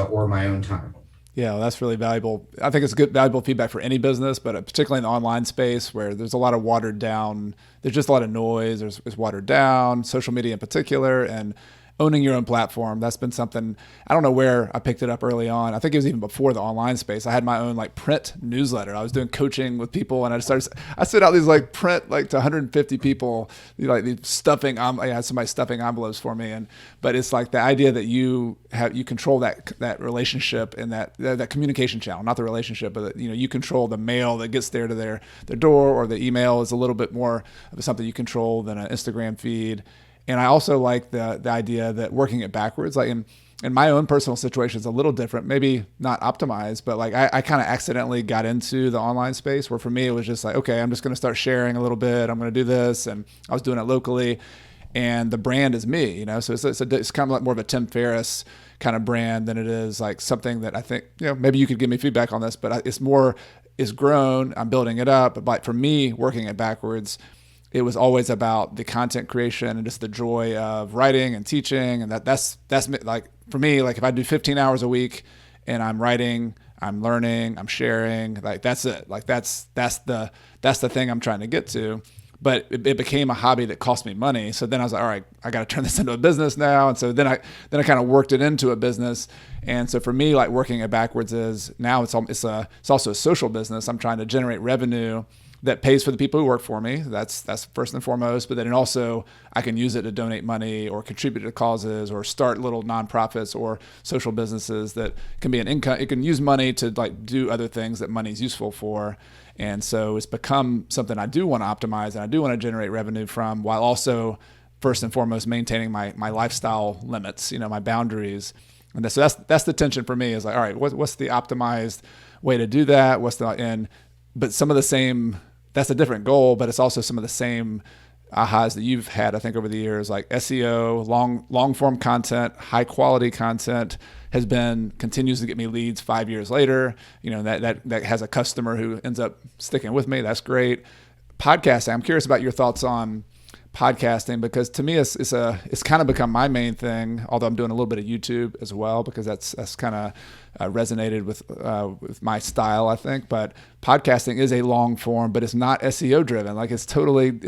S1: or my own time.
S2: Yeah, well, that's really valuable. I think it's valuable feedback for any business, but particularly in the online space where there's a lot of watered down, there's just a lot of noise, it's watered down, social media in particular, and owning your own platform. That's been something, I don't know where I picked it up early on. I think it was even before the online space. I had my own like print newsletter. I was doing coaching with people, and I sent out these like print like to 150 people, like these stuffing. I had somebody stuffing envelopes for me, but it's like the idea that you control that relationship and that communication channel, not the relationship, but you control the mail that gets there to their door, or the email is a little bit more of something you control than an Instagram feed. And I also like the idea that working it backwards, like in my own personal situation is a little different, maybe not optimized, but like I kind of accidentally got into the online space where for me, it was just like, okay, I'm just going to start sharing a little bit. I'm going to do this. And I was doing it locally, and the brand is me, so it's kind of like more of a Tim Ferriss kind of brand than it is like something that I think, maybe you could give me feedback on this, but it's grown. I'm building it up. But for me, working it backwards, it was always about the content creation and just the joy of writing and teaching. And that's like, for me, like if I do 15 hours a week and I'm writing, I'm learning, I'm sharing, like that's it. Like that's the thing I'm trying to get to. But it became a hobby that cost me money. So then I was like, all right, I got to turn this into a business now. And so then I kind of worked it into a business. And so for me, like working it backwards is now it's also a social business. I'm trying to generate revenue that pays for the people who work for me. That's first and foremost. But then also I can use it to donate money or contribute to causes or start little nonprofits or social businesses that can be an income. It can use money to like do other things that money is useful for. And so it's become something I do want to optimize and I do want to generate revenue from, while also first and foremost maintaining my lifestyle limits, my boundaries. And so that's the tension for me, is like, all right, what's the optimized way to do that? But some of the same, that's a different goal, but it's also some of the same ahas that you've had, I think, over the years, like SEO, long form content, high quality content continues to get me leads 5 years later. That has a customer who ends up sticking with me. That's great. Podcasting, I'm curious about your thoughts on podcasting, because to me it's kind of become my main thing, although I'm doing a little bit of YouTube as well, because that's kind of resonated with my style, I think. But podcasting is a long form, but it's not SEO driven. Like it's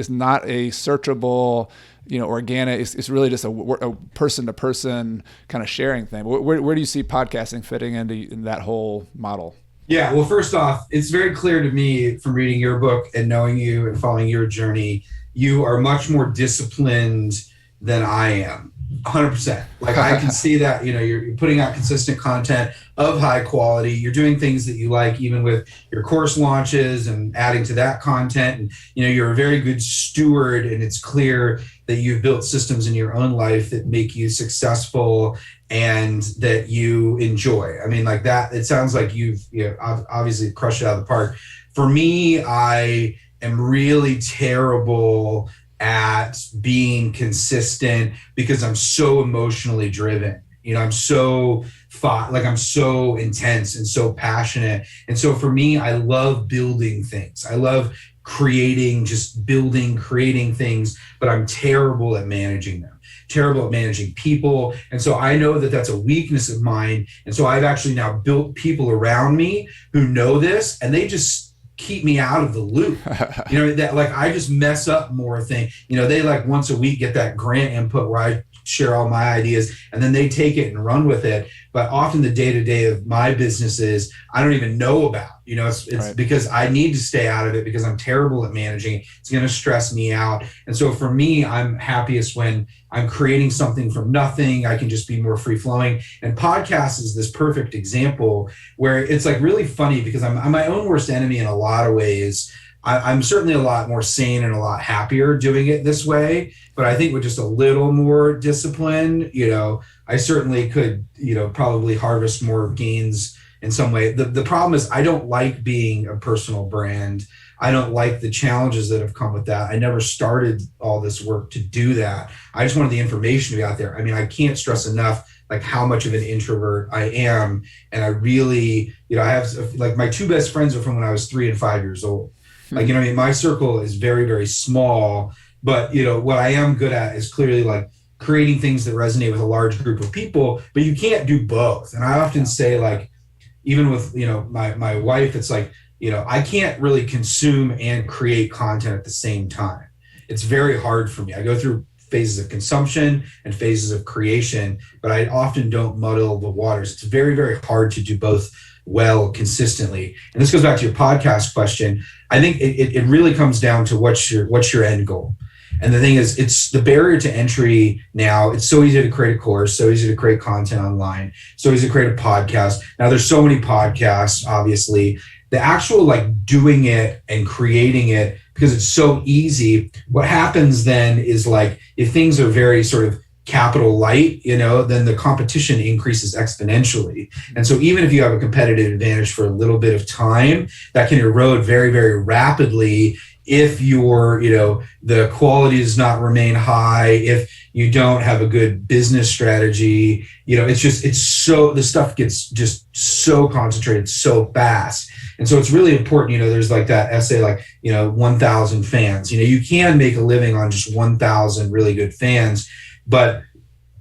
S2: not a searchable, organic. It's really just a person to person kind of sharing thing. Where do you see podcasting fitting in that whole model?
S1: Yeah, well, first off, it's very clear to me from reading your book and knowing you and following your journey, you are much more disciplined than I am, 100%. Like I can see that, you're putting out consistent content of high quality. You're doing things that you like, even with your course launches and adding to that content. And, you're a very good steward, and it's clear that you've built systems in your own life that make you successful and that you enjoy. I mean, like that, it sounds like you've obviously crushed it out of the park. For me, I am really terrible at being consistent because I'm so emotionally driven. I'm so I'm so intense and so passionate. And so for me, I love building things. I love creating things, but I'm terrible at managing them. Terrible at managing people. And so I know that that's a weakness of mine. And so I've actually now built people around me who know this, and they just keep me out of the loop. That like I just mess up more things. They like once a week get that grant input where I share all my ideas, and then they take it and run with it. But often the day-to-day of my businesses, I don't even know about. It's right. Because I need to stay out of it because I'm terrible at managing it. It's going to stress me out. And so for me, I'm happiest when I'm creating something from nothing. I can just be more free-flowing. And podcast is this perfect example where it's like really funny because I'm my own worst enemy in a lot of ways. I'm certainly a lot more sane and a lot happier doing it this way. But I think with just a little more discipline, I certainly could, probably harvest more gains in some way. The problem is I don't like being a personal brand. I don't like the challenges that have come with that. I never started all this work to do that. I just wanted the information to be out there. I mean, I can't stress enough like how much of an introvert I am. And I really, I have like my two best friends are from when I was 3 and 5 years old. Like, my circle is very, very small, but, what I am good at is clearly like creating things that resonate with a large group of people, but you can't do both. And I often say like, even with, my wife, it's like, I can't really consume and create content at the same time. It's very hard for me. I go through phases of consumption and phases of creation, but I often don't muddle the waters. It's very, very hard to do both well consistently. And this goes back to your podcast question. I think it really comes down to what's your end goal. And the thing is, it's the barrier to entry now. It's so easy to create a course, so easy to create content online, so easy to create a podcast. Now there's so many podcasts, obviously. The actual like doing it and creating it, because it's so easy, what happens then is like if things are very sort of capital light, then the competition increases exponentially. And so even if you have a competitive advantage for a little bit of time, that can erode very, very rapidly if the quality does not remain high, if you don't have a good business strategy, the stuff gets just so concentrated so fast. And so it's really important, there's like that essay, 1,000 fans, you can make a living on just 1,000 really good fans, but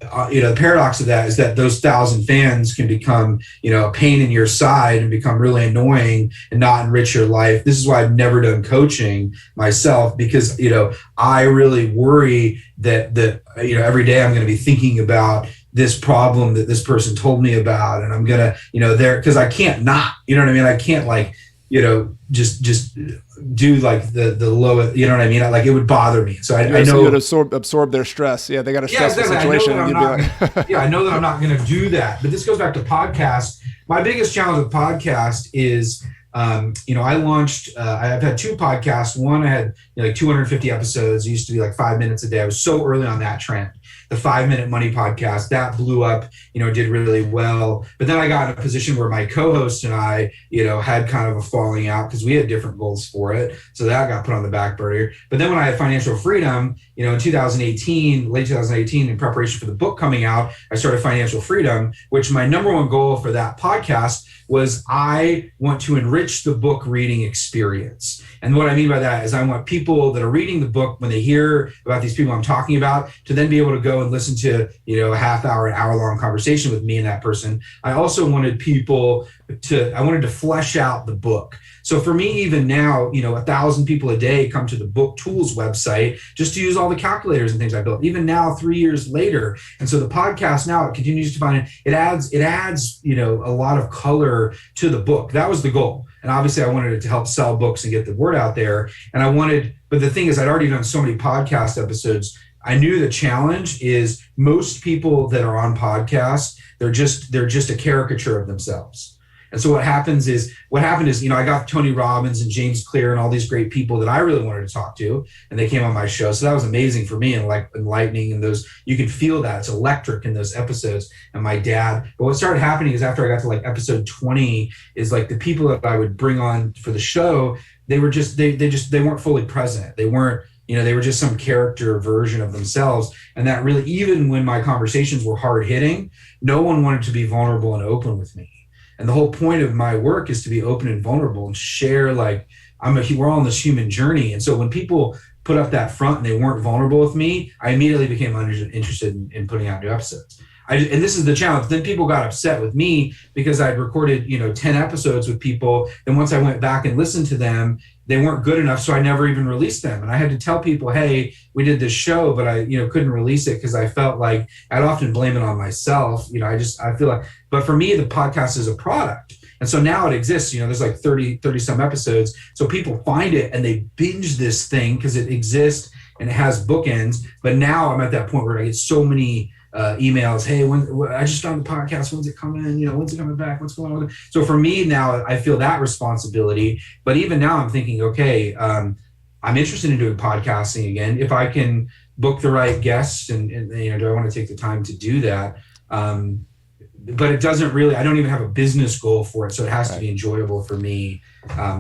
S1: the paradox of that is that those 1,000 fans can become, a pain in your side and become really annoying and not enrich your life. This is why I've never done coaching myself, because, I really worry that every day I'm going to be thinking about this problem that this person told me about. And I'm going to, because I can't not, I can't just do like the low, it would bother me. So I know
S2: you would absorb their stress. Yeah. They got a stressful situation. And you'd be like,
S1: I know that I'm not going to do that, but this goes back to podcast. My biggest challenge with podcast is, I launched, I've had 2 podcasts. One, I had 250 episodes. It used to be like 5 minutes a day. I was so early on that trend. The 5-Minute Money podcast, that blew up, did really well. But then I got in a position where my co-host and I, had kind of a falling out because we had different goals for it. So that got put on the back burner. But then when I had financial freedom, in late 2018, in preparation for the book coming out, I started Financial Freedom, which my number one goal for that podcast was I want to enrich the book reading experience. And what I mean by that is I want people that are reading the book, when they hear about these people I'm talking about, to then be able to go and listen to, a half hour, an hour long conversation with me and that person. I also wanted I wanted to flesh out the book. So for me, even now, 1,000 people a day come to the Book Tools website just to use all the calculators and things I built, even now, 3 years later. And so the podcast now, it continues to find it adds, a lot of color to the book. That was the goal. And obviously I wanted it to help sell books and get the word out there. But the thing is, I'd already done so many podcast episodes. I knew the challenge is most people that are on podcasts, they're just a caricature of themselves. And so what happened is, I got Tony Robbins and James Clear and all these great people that I really wanted to talk to, and they came on my show. So that was amazing for me and enlightening. And those, you can feel that it's electric in those episodes. And my dad, but what started happening is after I got to episode 20 is the people that I would bring on for the show, they were just, they weren't fully present. They weren't, they were just some character version of themselves. And that really, even when my conversations were hard hitting, no one wanted to be vulnerable and open with me. And the whole point of my work is to be open and vulnerable and share, we're all on this human journey. And so when people put up that front and they weren't vulnerable with me, I immediately became interested in putting out new episodes. And this is the challenge. Then people got upset with me because I'd recorded, 10 episodes with people. Then once I went back and listened to them, they weren't good enough. So I never even released them. And I had to tell people, hey, we did this show, but I, couldn't release it because I felt like I'd often blame it on myself. I feel like, but for me, the podcast is a product. And so now it exists, there's 30 some episodes. So people find it and they binge this thing because it exists and it has bookends. But now I'm at that point where I get so many emails. Hey, I just found the podcast. When's it coming? When's it coming back? What's going on? So for me now, I feel that responsibility. But even now, I'm thinking, okay, I'm interested in doing podcasting again. If I can book the right guests, and do I want to take the time to do that? But it doesn't really. I don't even have a business goal for it, so it has to be enjoyable for me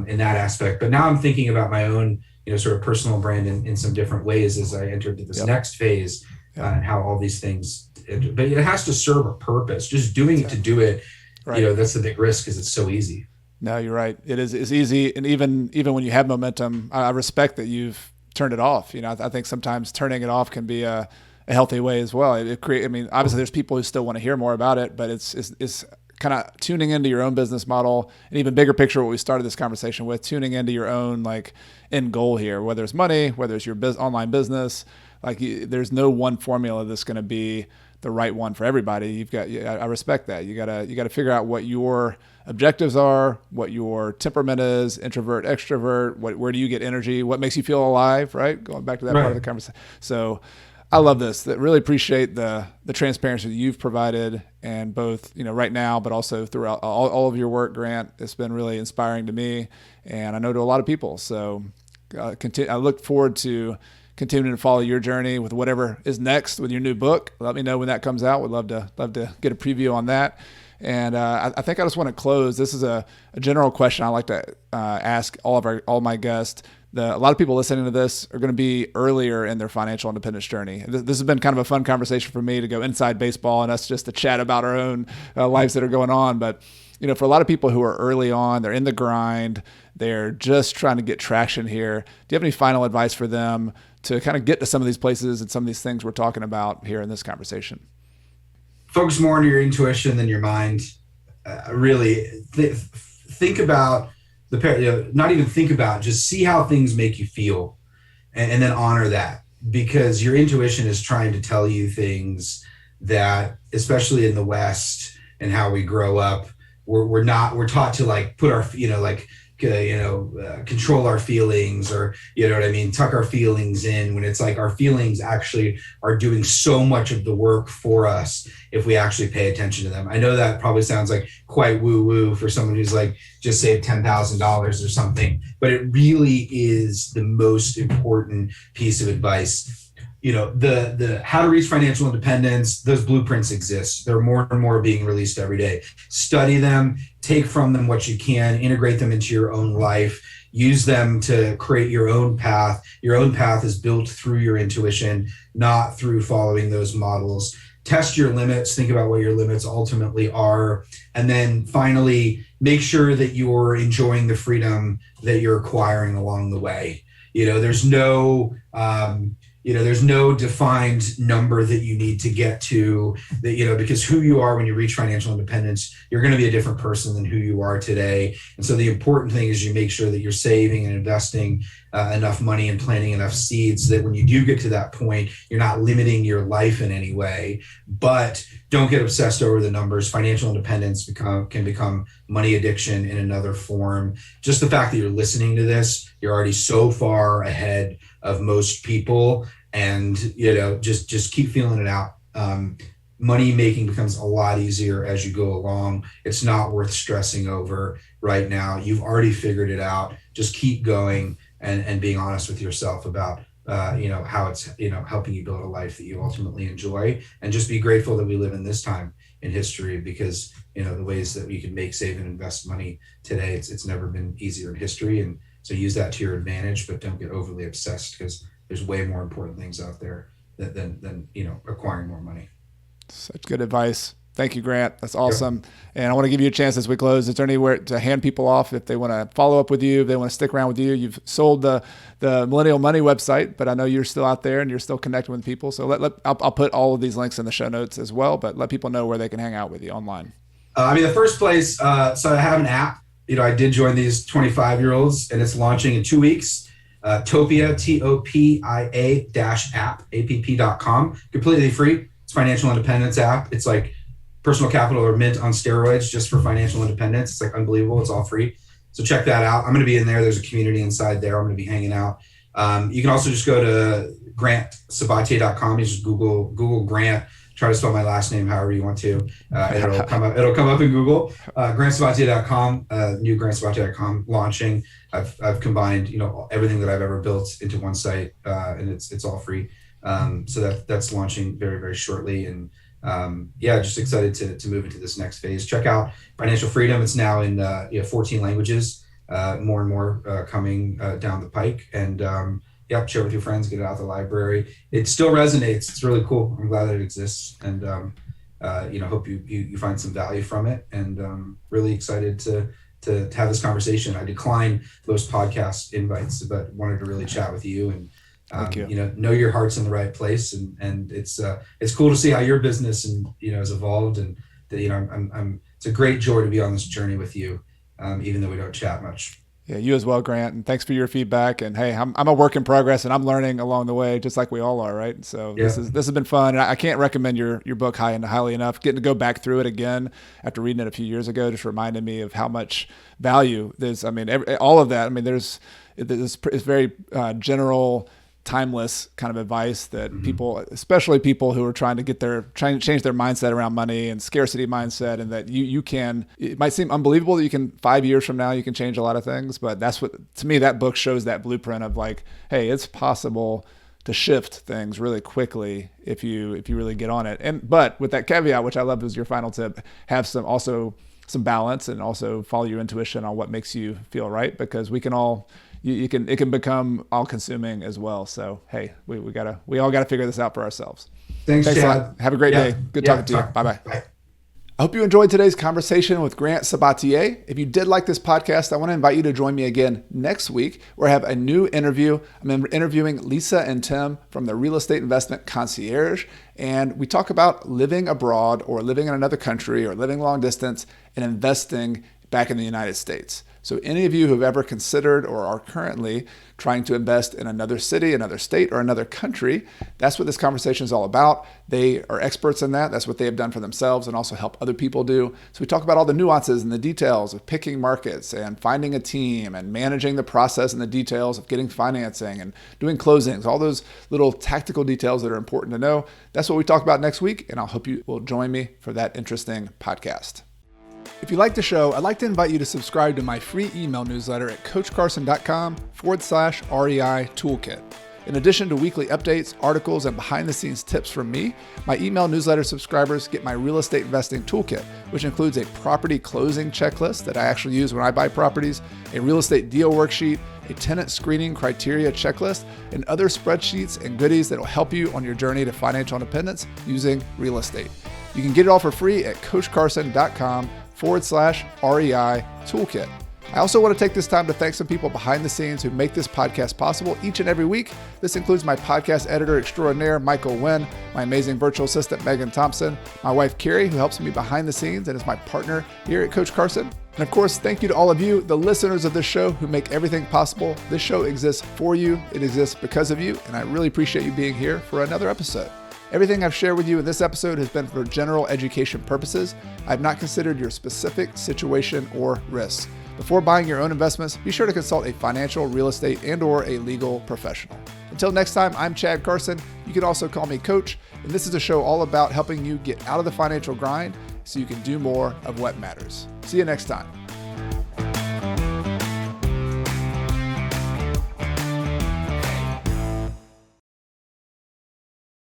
S1: in that aspect. But now I'm thinking about my own, sort of personal brand in some different ways as I enter this next phase. And how all these things, but it has to serve a purpose. Just doing it to do it, that's the big risk because it's so easy.
S2: No, you're right. It's easy, and even when you have momentum, I respect that you've turned it off. I think sometimes turning it off can be a healthy way as well. Obviously, there's people who still want to hear more about it, but it's kind of tuning into your own business model, and even bigger picture, what we started this conversation with, tuning into your own end goal here, whether it's money, whether it's your online business. There's no one formula that's going to be the right one for everybody. I respect that. You gotta figure out what your objectives are, what your temperament is, introvert, extrovert, where do you get energy, what makes you feel alive, right? Going back to that part of the conversation. So I love this. That really appreciate the transparency that you've provided, and both, right now, but also throughout all of your work, Grant. It's been really inspiring to me, and I know to a lot of people. So I look forward to continuing to follow your journey with whatever is next with your new book. Let me know when that comes out. Would love to get a preview on that. And I think I just want to close. This is a general question I like to ask all my guests. A lot of people listening to this are going to be earlier in their financial independence journey. This has been kind of a fun conversation for me to go inside baseball and us just to chat about our own lives that are going on. But for a lot of people who are early on, they're in the grind, they're just trying to get traction here. Do you have any final advice for them to kind of get to some of these places and some of these things we're talking about here in this conversation?
S1: Focus more on your intuition than your mind. Really think about not even think about, just see how things make you feel, and then honor that, because your intuition is trying to tell you things that, especially in the West and how we grow up, we're taught to like put our, control our feelings, or, tuck our feelings in, when it's like our feelings actually are doing so much of the work for us if we actually pay attention to them. I know that probably sounds like quite woo-woo for someone who's like just saved $10,000 or something, but it really is the most important piece of advice. The how to reach financial independence, those blueprints exist. There are more and more being released every day. Study them, take from them what you can, integrate them into your own life, use them to create your own path. Your own path is built through your intuition, not through following those models. Test your limits, think about what your limits ultimately are. And then finally, make sure that you're enjoying the freedom that you're acquiring along the way. There's no defined number that you need to get to, that, because who you are when you reach financial independence, you're going to be a different person than who you are today. And so the important thing is you make sure that you're saving and investing enough money and planting enough seeds that when you do get to that point, you're not limiting your life in any way. But don't get obsessed over the numbers. Financial independence can become money addiction in another form. Just the fact that you're listening to this, you're already so far ahead of most people, and just keep feeling it out. Money making becomes a lot easier as you go along. It's not worth stressing over right now. You've already figured it out. Just keep going and being honest with yourself about how it's helping you build a life that you ultimately enjoy, and just be grateful that we live in this time in history, because the ways that we can make, save, and invest money today, it's never been easier in history. And so use that to your advantage, but don't get overly obsessed, because there's way more important things out there than acquiring more money.
S2: Such good advice. Thank you, Grant. That's awesome. Yep. And I want to give you a chance as we close. Is there anywhere to hand people off if they want to follow up with you, if they want to stick around with you? You've sold the Millennial Money website, but I know you're still out there and you're still connecting with people. So I'll put all of these links in the show notes as well, but let people know where they can hang out with you online.
S1: The first place, so I have an app. I did join these 25-year-olds, and it's launching in 2 weeks. Topia, TOPIA-app.com, completely free. It's financial independence app. It's like Personal Capital or Mint on steroids, just for financial independence. It's like unbelievable. It's all free. So check that out. I'm going to be in there. There's a community inside there. I'm going to be hanging out. You can also just go to Sabatier.com. You just Google Grant. Try to spell my last name however you want to. It'll come up in Google. GrantSabatier.com, new GrantSabatier.com launching. I've combined everything that I've ever built into one site, and it's all free. So that's launching very, very shortly. And just excited to move into this next phase. Check out Financial Freedom. It's now in 14 languages, more and more coming down the pike. And share with your friends, get it out of the library. It still resonates. It's really cool. I'm glad that it exists, and hope you find some value from it. And really excited to have this conversation. I decline most podcast invites, but wanted to really chat with you and know your heart's in the right place, and it's cool to see how your business has evolved, and that it's a great joy to be on this journey with you, even though we don't chat much.
S2: Yeah, you as well, Grant. And thanks for your feedback. And hey, I'm a work in progress, and I'm learning along the way, just like we all are, right? So this has been fun. And I can't recommend your book highly enough. Getting to go back through it again after reading it a few years ago just reminded me of how much value there's. I mean, all of that. I mean, it's very general, timeless kind of advice that people, especially people who are trying to change their mindset around money and scarcity mindset, and that you can, it might seem unbelievable that you can 5 years from now, you can change a lot of things, but that's what, to me, that book shows that blueprint of like, hey, it's possible shift things really quickly if you really get on it. But with that caveat, which I love was your final tip, have some balance and also follow your intuition on what makes you feel right, because it can become all consuming as well. So hey, we all gotta figure this out for ourselves.
S1: Thanks
S2: a
S1: Chad.
S2: lot. Have a great day. Good talking to you. Bye. I hope you enjoyed today's conversation with Grant Sabatier. If you did like this podcast, I want to invite you to join me again next week, where I have a new interview. I'm interviewing Lisa and Tim from the Real Estate Investment Concierge, and we talk about living abroad or living in another country or living long distance and investing back in the United States. So any of you who've ever considered or are currently trying to invest in another city, another state, or another country, that's what this conversation is all about. They are experts in that. That's what they have done for themselves and also help other people do. So we talk about all the nuances and the details of picking markets and finding a team and managing the process and the details of getting financing and doing closings, all those little tactical details that are important to know. That's what we talk about next week, and I hope you will join me for that interesting podcast. If you like the show, I'd like to invite you to subscribe to my free email newsletter at coachcarson.com/REI Toolkit. In addition to weekly updates, articles, and behind-the-scenes tips from me, my email newsletter subscribers get my real estate investing toolkit, which includes a property closing checklist that I actually use when I buy properties, a real estate deal worksheet, a tenant screening criteria checklist, and other spreadsheets and goodies that will help you on your journey to financial independence using real estate. You can get it all for free at coachcarson.com/REI Toolkit. I also want to take this time to thank some people behind the scenes who make this podcast possible each and every week. This includes my podcast editor extraordinaire, Michael Wynn, my amazing virtual assistant, Megan Thompson, my wife, Carrie, who helps me behind the scenes and is my partner here at Coach Carson. And of course, thank you to all of you, the listeners of this show who make everything possible. This show exists for you. It exists because of you. And I really appreciate you being here for another episode. Everything I've shared with you in this episode has been for general education purposes. I've not considered your specific situation or risks. Before buying your own investments, be sure to consult a financial, real estate, and/or a legal professional. Until next time, I'm Chad Carson. You can also call me Coach, and this is a show all about helping you get out of the financial grind so you can do more of what matters. See you next time.